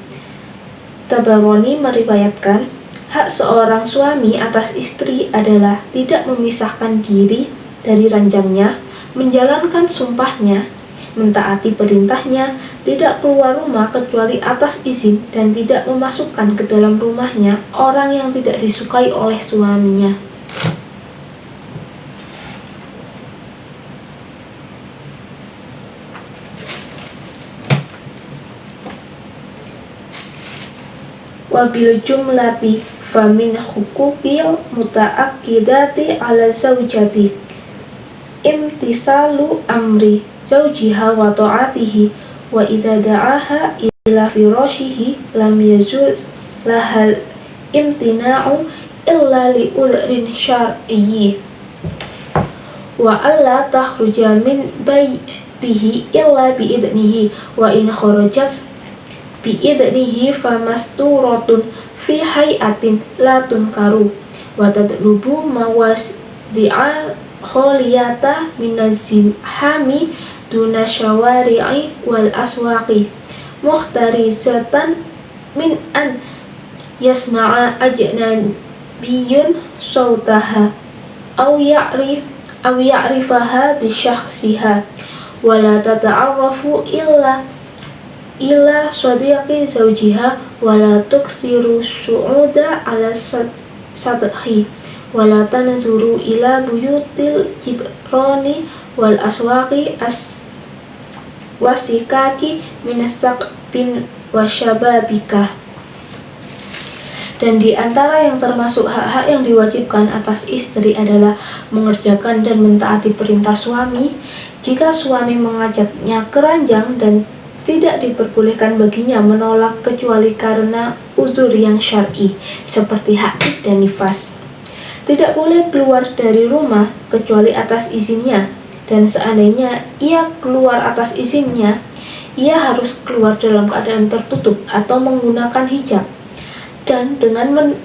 Tabarani meriwayatkan, hak seorang suami atas istri adalah tidak memisahkan diri dari ranjangnya, menjalankan sumpahnya, mentaati perintahnya, tidak keluar rumah kecuali atas izin, dan tidak memasukkan ke dalam rumahnya orang yang tidak disukai oleh suaminya. Wabil jumlati famin hukukil muta'akkidati ala zaujati imtisalu amri zaujiha wa ta'atihi wa idza da'aha ila firashihi lam yazul lahal imtina'u illa li udhrin syar'iyyi wa alla takhruja min baitihi illa bi idnihi wa in kharajat bi idnihi famasturatun fi hayatin la tunkaru wa tadlubu mawazi'al kholiyata minazimhami duna syawari'i wal aswaqi mukhtarizatan min an yasma'a ajnabiyyun sautaha aw ya'rifaha bi syakhsiha wa la tata'arrafu ila sadiqi zawjiha wa la tuksiru su'uda ala sadhi wa la tanzuru ila buyutil jibrani wal aswaqi wasikaki minasaqbin wasyababika. Dan di antara yang termasuk hak-hak yang diwajibkan atas istri adalah mengerjakan dan mentaati perintah suami. Jika suami mengajaknya ke ranjang dan tidak diperbolehkan baginya menolak kecuali karena uzur yang syar'i seperti haid dan nifas. Tidak boleh keluar dari rumah kecuali atas izinnya, dan seandainya ia keluar atas izinnya, ia harus keluar dalam keadaan tertutup atau menggunakan hijab dan dengan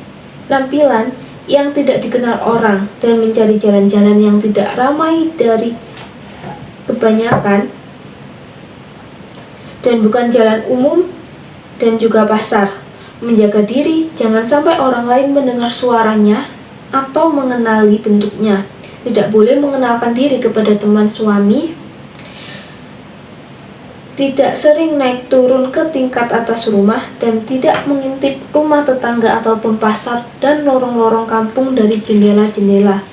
penampilan yang tidak dikenal orang dan mencari jalan-jalan yang tidak ramai dari kebanyakan dan bukan jalan umum dan juga pasar. Menjaga diri, jangan sampai orang lain mendengar suaranya atau mengenali bentuknya. Tidak boleh mengenalkan diri kepada teman suami. Tidak sering naik turun ke tingkat atas rumah dan tidak mengintip rumah tetangga ataupun pasar dan lorong-lorong kampung dari jendela-jendela.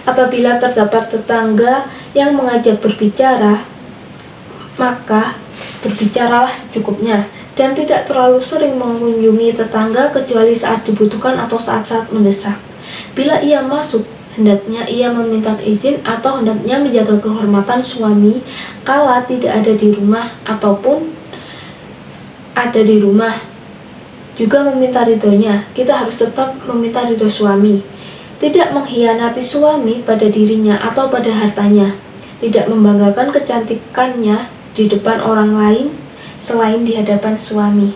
Apabila terdapat tetangga yang mengajak berbicara, maka berbicaralah secukupnya dan tidak terlalu sering mengunjungi tetangga kecuali saat dibutuhkan atau saat-saat mendesak. Bila ia masuk, hendaknya ia meminta izin atau hendaknya menjaga kehormatan suami kala tidak ada di rumah ataupun ada di rumah. Juga meminta ridhonya. Kita harus tetap meminta ridho suami. Tidak mengkhianati suami pada dirinya atau pada hartanya. Tidak membanggakan kecantikannya di depan orang lain selain di hadapan suami.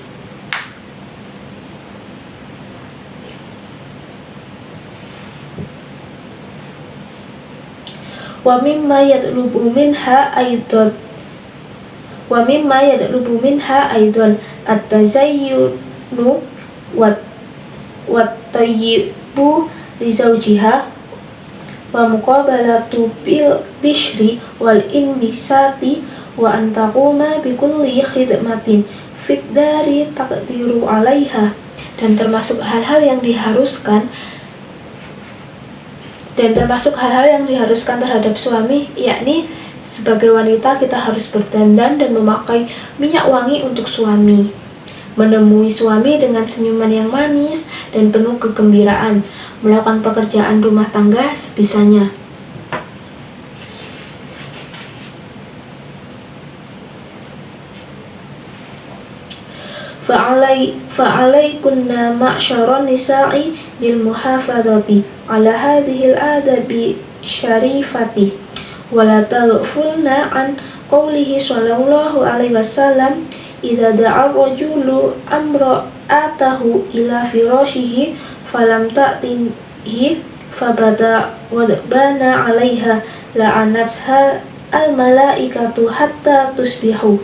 Wa mimma yatlubu minha aidan at-tazayyunu wat tayyibu li zawjiha wa muqabalatu bil bishri wal inbisati wa an taquma bi kulli khidmatin fid dari taqdiru 'alaiha. Dan termasuk hal-hal yang diharuskan terhadap suami, yakni sebagai wanita kita harus berdandan dan memakai minyak wangi untuk suami, menemui suami dengan senyuman yang manis dan penuh kegembiraan, melakukan pekerjaan rumah tangga sebisanya. Fa'alaikunna ma'syaron nisa'i bil muhafazati ala hadhil adabi syarifati wa la taghfulna an qawlihi sallallahu alaihi wasallam idza da'a rajulu amra'atahu ila firashihi falam ta'tihi fabada wadbana 'alaiha la'anatha al malaikatu hatta tusbihu.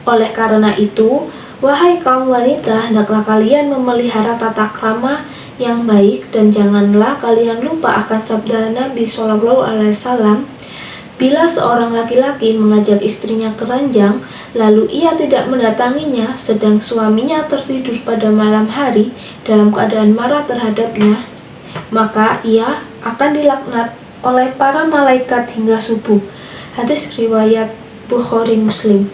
Oleh karena itu, wahai kaum wanita, hendaklah kalian memelihara tata krama yang baik dan janganlah kalian lupa akan sabda Nabi Shallallahu Alaihi Wasallam. Bila seorang laki-laki mengajak istrinya ke ranjang, lalu ia tidak mendatanginya, sedang suaminya tertidur pada malam hari dalam keadaan marah terhadapnya, maka ia akan dilaknat oleh para malaikat hingga subuh. Hadis riwayat Bukhari Muslim.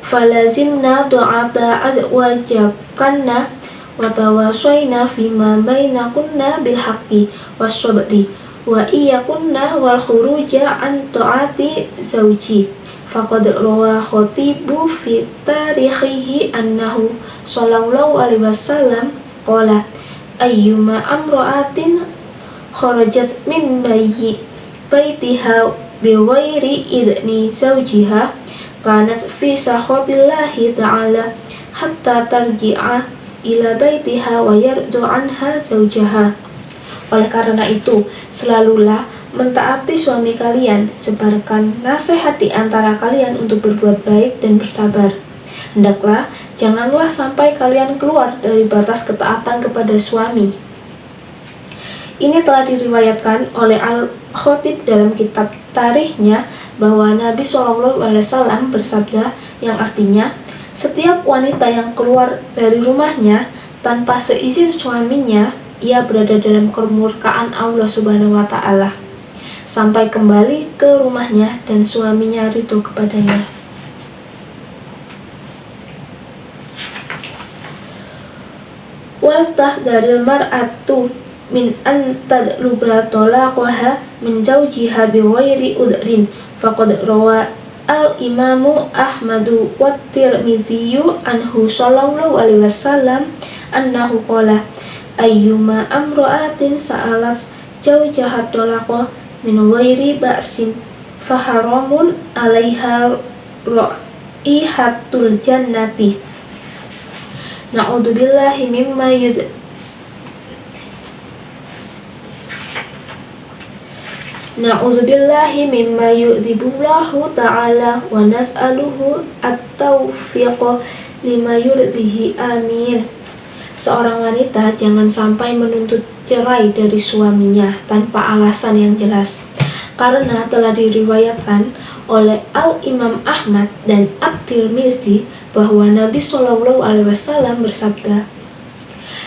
Falazimna du'ata azwajakanna wa tawasaina fima bainakunna bil haqqi was sabri wa iyyakunna wal khuruja an ta'ati zawji. Faqad rawa Khatibu fi tarikhihi annahu sallallahu alaihi wasallam qala ayyuma amra'atin kharajat min baitiha bighairi idzni zawjiha kanat fi sakhatillahi ta'ala hatta tarji'a ila baitiha wa yardu anha zawjaha. Oleh karena itu, selalulah mentaati suami kalian, sebarkan nasihat di antara kalian untuk berbuat baik dan bersabar. Hendaklah janganlah sampai kalian keluar dari batas ketaatan kepada suami. Ini telah diriwayatkan oleh Al-Khatib dalam kitab tarikhnya bahwa Nabi SAW bersabda, yang artinya, setiap wanita yang keluar dari rumahnya tanpa seizin suaminya, ia berada dalam kemurkaan Allah Subhanahu wa Ta'ala sampai kembali ke rumahnya dan suaminya ridho kepadanya. Wal tahdharil mar'atu min an tadluba talaqaha min zawjiha bighairi udhrin. Faqad rawa al-imamu Ahmadu wa Tirmidziyu anhu sallallahu alaihi wasallam annahu qala ayyuma amra'atin sa'alat zawjaha talaqa min ghairi ba'sin faharamun 'alaiha ra'ihatul jannati. Na'udzubillahi mimma Na'udzubillahi mimma yu'dzibullahu ta'ala wa nas'aluhu at-taufiqa lima yurdihi, amin. Seorang wanita jangan sampai menuntut cerai dari suaminya tanpa alasan yang jelas, karena telah diriwayatkan oleh Al-Imam Ahmad dan At-Tirmidzi bahwa Nabi SAW bersabda,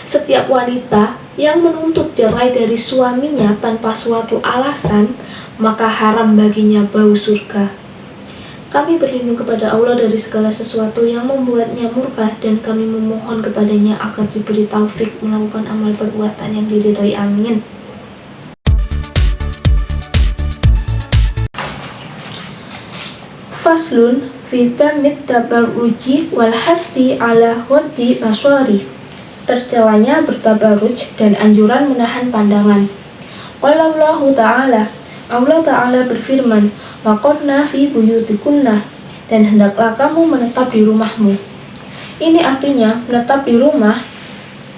setiap wanita yang menuntut cerai dari suaminya tanpa suatu alasan, maka haram baginya bau surga. Kami berlindung kepada Allah dari segala sesuatu yang membuatnya murka, dan kami memohon kepadanya agar diberi taufik melakukan amal perbuatan yang diridhoi, amin. Faslun fi tamit tabarruji wal hassi ala waddi masari. Tercelanya bertabaruj dan anjuran menahan pandangan. Qala Allah Ta'ala, Allah Ta'ala berfirman, waqarna fi buyutikunna, dan hendaklah kamu menetap di rumahmu. Ini artinya menetap di rumah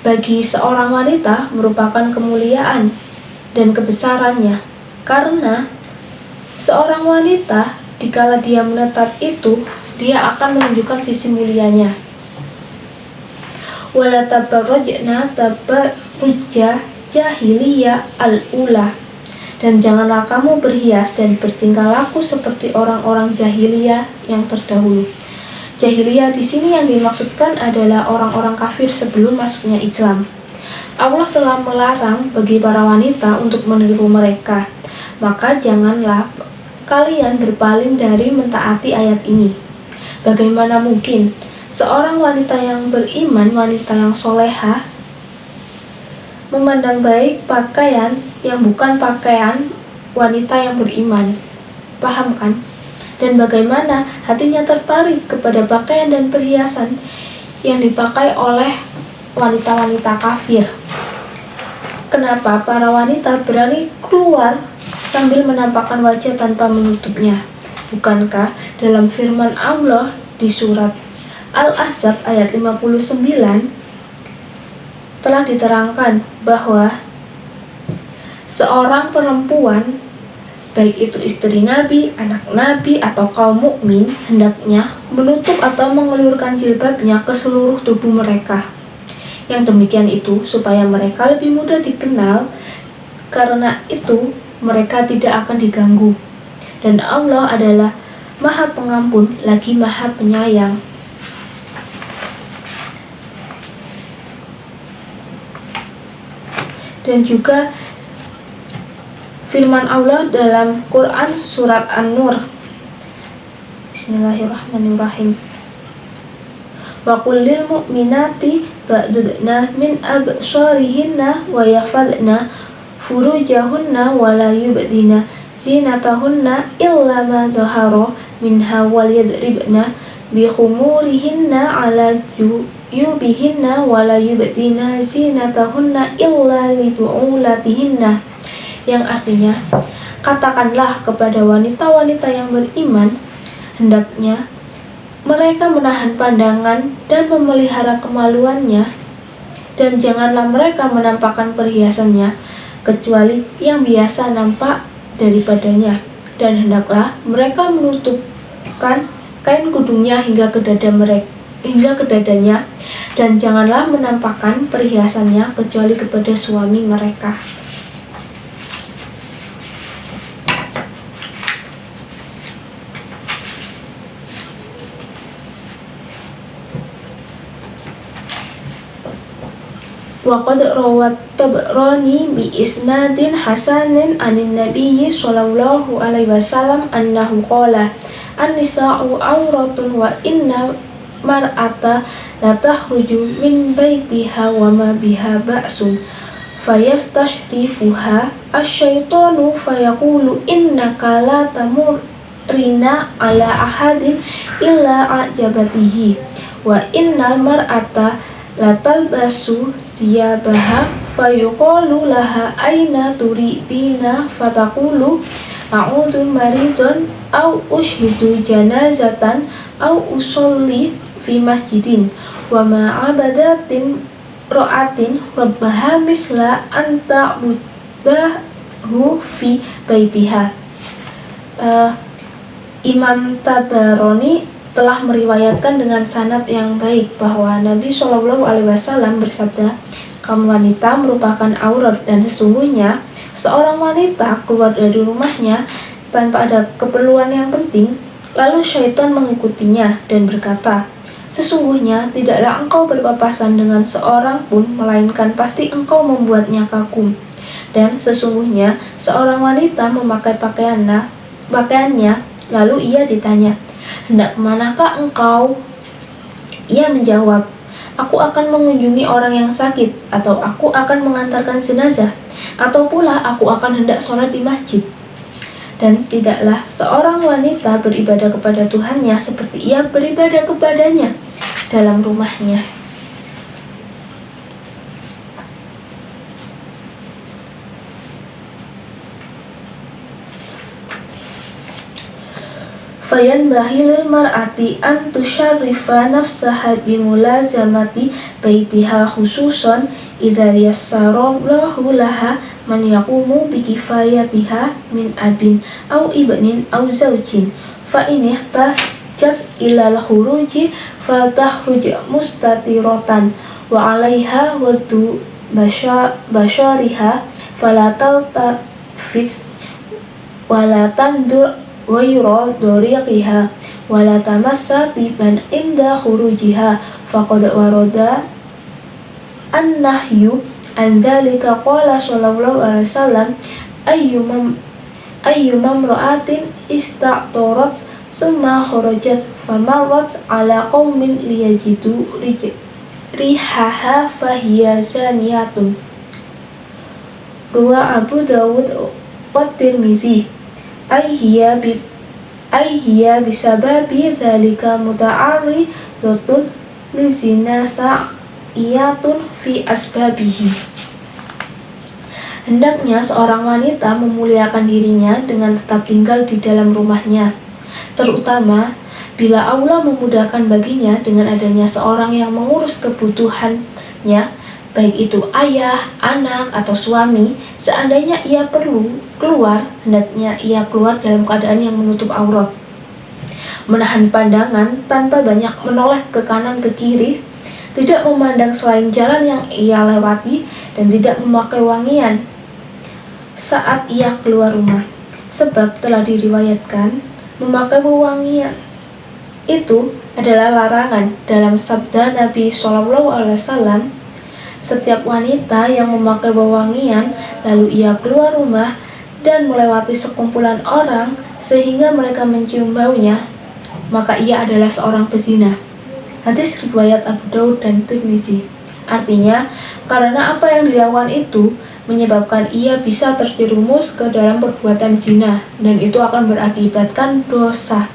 bagi seorang wanita merupakan kemuliaan dan kebesarannya, karena seorang wanita dikala dia menetap itu, dia akan menunjukkan sisi mulianya. Wala tabarrajna tabarrujja jahiliyah al-ula, dan janganlah kamu berhias dan bertingkah laku seperti orang-orang jahiliyah yang terdahulu. Jahiliyah di sini yang dimaksudkan adalah orang-orang kafir sebelum masuknya Islam. Allah telah melarang bagi para wanita untuk meniru mereka, maka janganlah kalian berpaling dari mentaati ayat ini. Bagaimana mungkin seorang wanita yang beriman, wanita yang solehah, memandang baik pakaian yang bukan pakaian wanita yang beriman? Paham kan? Dan bagaimana hatinya tertarik kepada pakaian dan perhiasan yang dipakai oleh wanita-wanita kafir? Kenapa para wanita berani keluar sambil menampakkan wajah tanpa menutupnya? Bukankah dalam firman Allah di surat Al-Ahzab ayat 59 telah diterangkan bahwa seorang perempuan, baik itu istri Nabi, anak Nabi, atau kaum mukmin, hendaknya menutup atau mengelurkan jilbabnya ke seluruh tubuh mereka. Yang demikian itu supaya mereka lebih mudah dikenal, karena itu mereka tidak akan diganggu. Dan Allah adalah Maha Pengampun lagi Maha Penyayang. Dan juga Firman Allah dalam Quran surat An-Nur. Bismillahirrahmanirrahim. Wa qul lil mu'minati ba'dudna min absarihinna wa yahfadna furujahunna wa la yubdina zinatahunna illa ma zahara minha wal yadribna bi khumurihinna ala yubihinna wa la yubdina zinatahunna illa li bu'ulatihinna, yang artinya, katakanlah kepada wanita-wanita yang beriman, hendaknya mereka menahan pandangan dan memelihara kemaluannya, dan janganlah mereka menampakkan perhiasannya kecuali yang biasa nampak daripadanya, dan hendaklah mereka menutupkan kain kudungnya hingga ke dadanya, dan janganlah menampakkan perhiasannya kecuali kepada suami mereka. Wa qad rawat Tabrani bi isnadin hasanin anin nabiyyi sallallahu alaihi wasallam annahu qala an-nisa'u awratun wa inna mar'ata la takhruju min baitiha wa ma biha ba'sun fayastashrifuha asy-syaitanu fayaqulu innaka la tamurrina ala ahadin illa a'jabatihi wa innal mar'ata la talbasu siyabaha fayuqalu laha aina turidina fataqulu a'udhu maridun au ushidu janazatan au usolli fi masjidin wa ma'abadatin ro'atin rabbaha misla anta mudahu fi baitiha. Imam Tabrani telah meriwayatkan dengan sanad yang baik bahwa Nabi Shallallahu Alaihi Wasallam bersabda, kaum wanita merupakan aurat, dan sesungguhnya seorang wanita keluar dari rumahnya tanpa ada keperluan yang penting, lalu syaitan mengikutinya dan berkata, sesungguhnya tidaklah engkau berpapasan dengan seorang pun, melainkan pasti engkau membuatnya kagum. Dan sesungguhnya seorang wanita memakai pakaiannya, lalu ia ditanya, hendak kemanakah engkau? Ia menjawab, aku akan mengunjungi orang yang sakit, atau aku akan mengantarkan jenazah, atau pula aku akan hendak sholat di masjid. Dan tidaklah seorang wanita beribadah kepada Tuhannya seperti ia beribadah kepadanya dalam rumahnya. Fayanbahi lil mar'ati an tusyarrifa nafsaha bimulazamati baitiha khususan idza yassarallahu laha man yaqumu bikifayatiha min abin aw ibnin aw zawjin fa in ihtajat ilal khuruji faltakhruj mustatiratan wa 'alaiha wadu basyariha fala taltafit wala tandur wa yuradoriqiha wala tamassa tiban inda khurujiha faqad warada an-nahyu an dzalika qala sallallahu alaihi wasallam ayyumam ra'atin ista'tarat summa kharajat famarrat ala qaumin liyajidu rihaha fahiya zaniyatun. Ruwa Abu Dawud wa Tirmizi Aihiya bisababi zalika muta'arridatun lizina sa'iyatun fi asbabihi. Hendaknya seorang wanita memuliakan dirinya dengan tetap tinggal di dalam rumahnya, terutama bila Allah memudahkan baginya dengan adanya seorang yang mengurus kebutuhannya, baik itu ayah, anak, atau suami. Seandainya ia perlu keluar, hendaknya ia keluar dalam keadaan yang menutup aurat, menahan pandangan tanpa banyak menoleh ke kanan ke kiri, tidak memandang selain jalan yang ia lewati, dan tidak memakai wangian saat ia keluar rumah, sebab telah diriwayatkan memakai wewangian itu adalah larangan. Dalam sabda Nabi SAW, setiap wanita yang memakai wewangian lalu ia keluar rumah dan melewati sekumpulan orang sehingga mereka mencium baunya, maka ia adalah seorang pezina. Hadis riwayat Abu Daud dan Tirmizi. Artinya, karena apa yang dilakukan itu menyebabkan ia bisa terjerumus ke dalam perbuatan zina, dan itu akan berakibatkan dosa.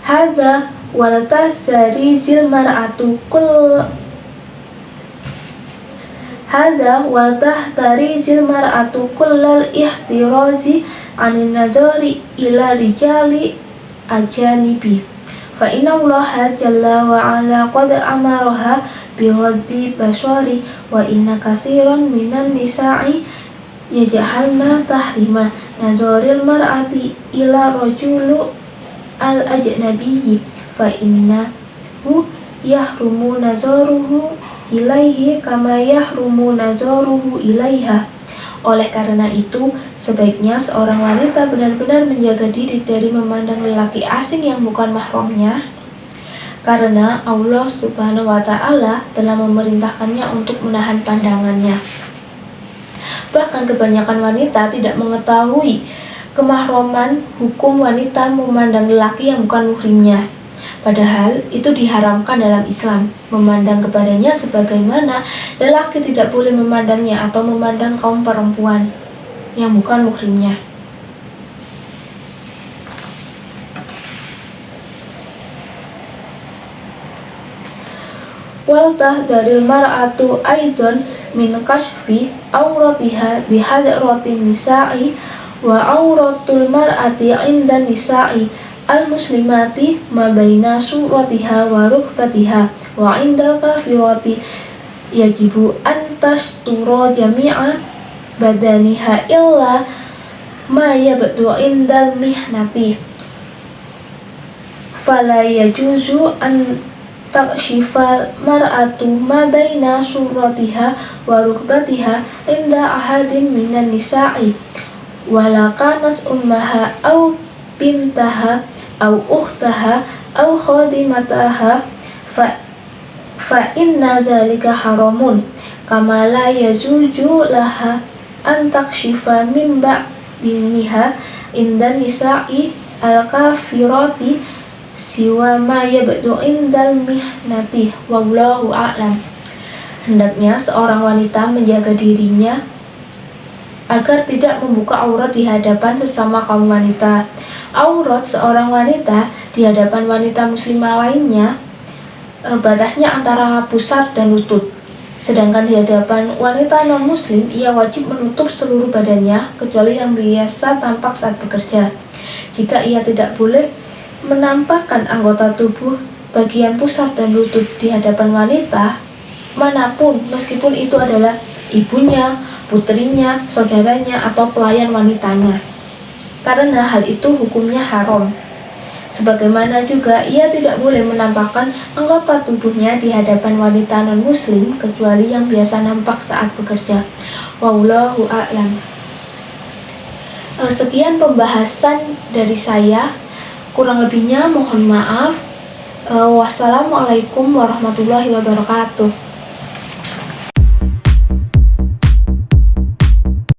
Hadza waltazari zil mar'atu kull Hadza waltahtari zil mar'atu kullal ihtirazi anin nazari ila rijali ajanibi. Fa inna Allah jalla wa ala qad amaraha bi ghaddi basari wa inna katsiran minan nisa'i yajhalna tahrima nazaril mar'ati ila rajulu al ajnabiyyi fa innahu yahrumu nazaruhu ilaihi kama yahrumu nazaruhu ilaiha. Oleh karena itu, sebaiknya seorang wanita benar-benar menjaga diri dari memandang lelaki asing yang bukan mahramnya, karena Allah Subhanahu wa Ta'ala telah memerintahkannya untuk menahan pandangannya. Bahkan kebanyakan wanita tidak mengetahui kemahraman hukum wanita memandang lelaki yang bukan muhrimnya. Padahal itu diharamkan dalam Islam, memandang kepadanya sebagaimana lelaki tidak boleh memandangnya atau memandang kaum perempuan yang bukan muhrimnya. Wal tahdharil mar'atu aizon min kashfi auratiha bihadratin nisa'i wa auratul mar'ati 'inda nisa'i al-muslimati ma baina suratiha wa rukbatiha wa indal kafirati yajibu an tastura jami'a badaniha illa ma yabdu indal mihnati fala yajuzu an takshifal mar'atu ma baina suratiha wa rukbatiha inda ahadin minan nisa'i wala kanat ummaha au bintaha au ukhtaha au khadimataha fa inna zalika haramun kama la yazuju laha an takshifa min ba'diniha indan nisa'i al-kafirati siwa ma yabdu indal mihnati wallahu a'lam. Hendaknya seorang wanita menjaga dirinya agar tidak membuka aurat di hadapan sesama kaum wanita. Aurat seorang wanita di hadapan wanita muslimah lainnya batasnya antara pusar dan lutut. Sedangkan di hadapan wanita non-muslim, ia wajib menutup seluruh badannya kecuali yang biasa tampak saat bekerja. Jika ia tidak boleh menampakkan anggota tubuh bagian pusar dan lutut di hadapan wanita manapun, meskipun itu adalah ibunya, putrinya, saudaranya, atau pelayan wanitanya, karena hal itu hukumnya haram. Sebagaimana juga ia tidak boleh menampakkan anggota tubuhnya di hadapan wanita non-muslim kecuali yang biasa nampak saat bekerja. Wallahu a'lam. Sekian pembahasan dari saya, kurang lebihnya mohon maaf. Wassalamualaikum warahmatullahi wabarakatuh.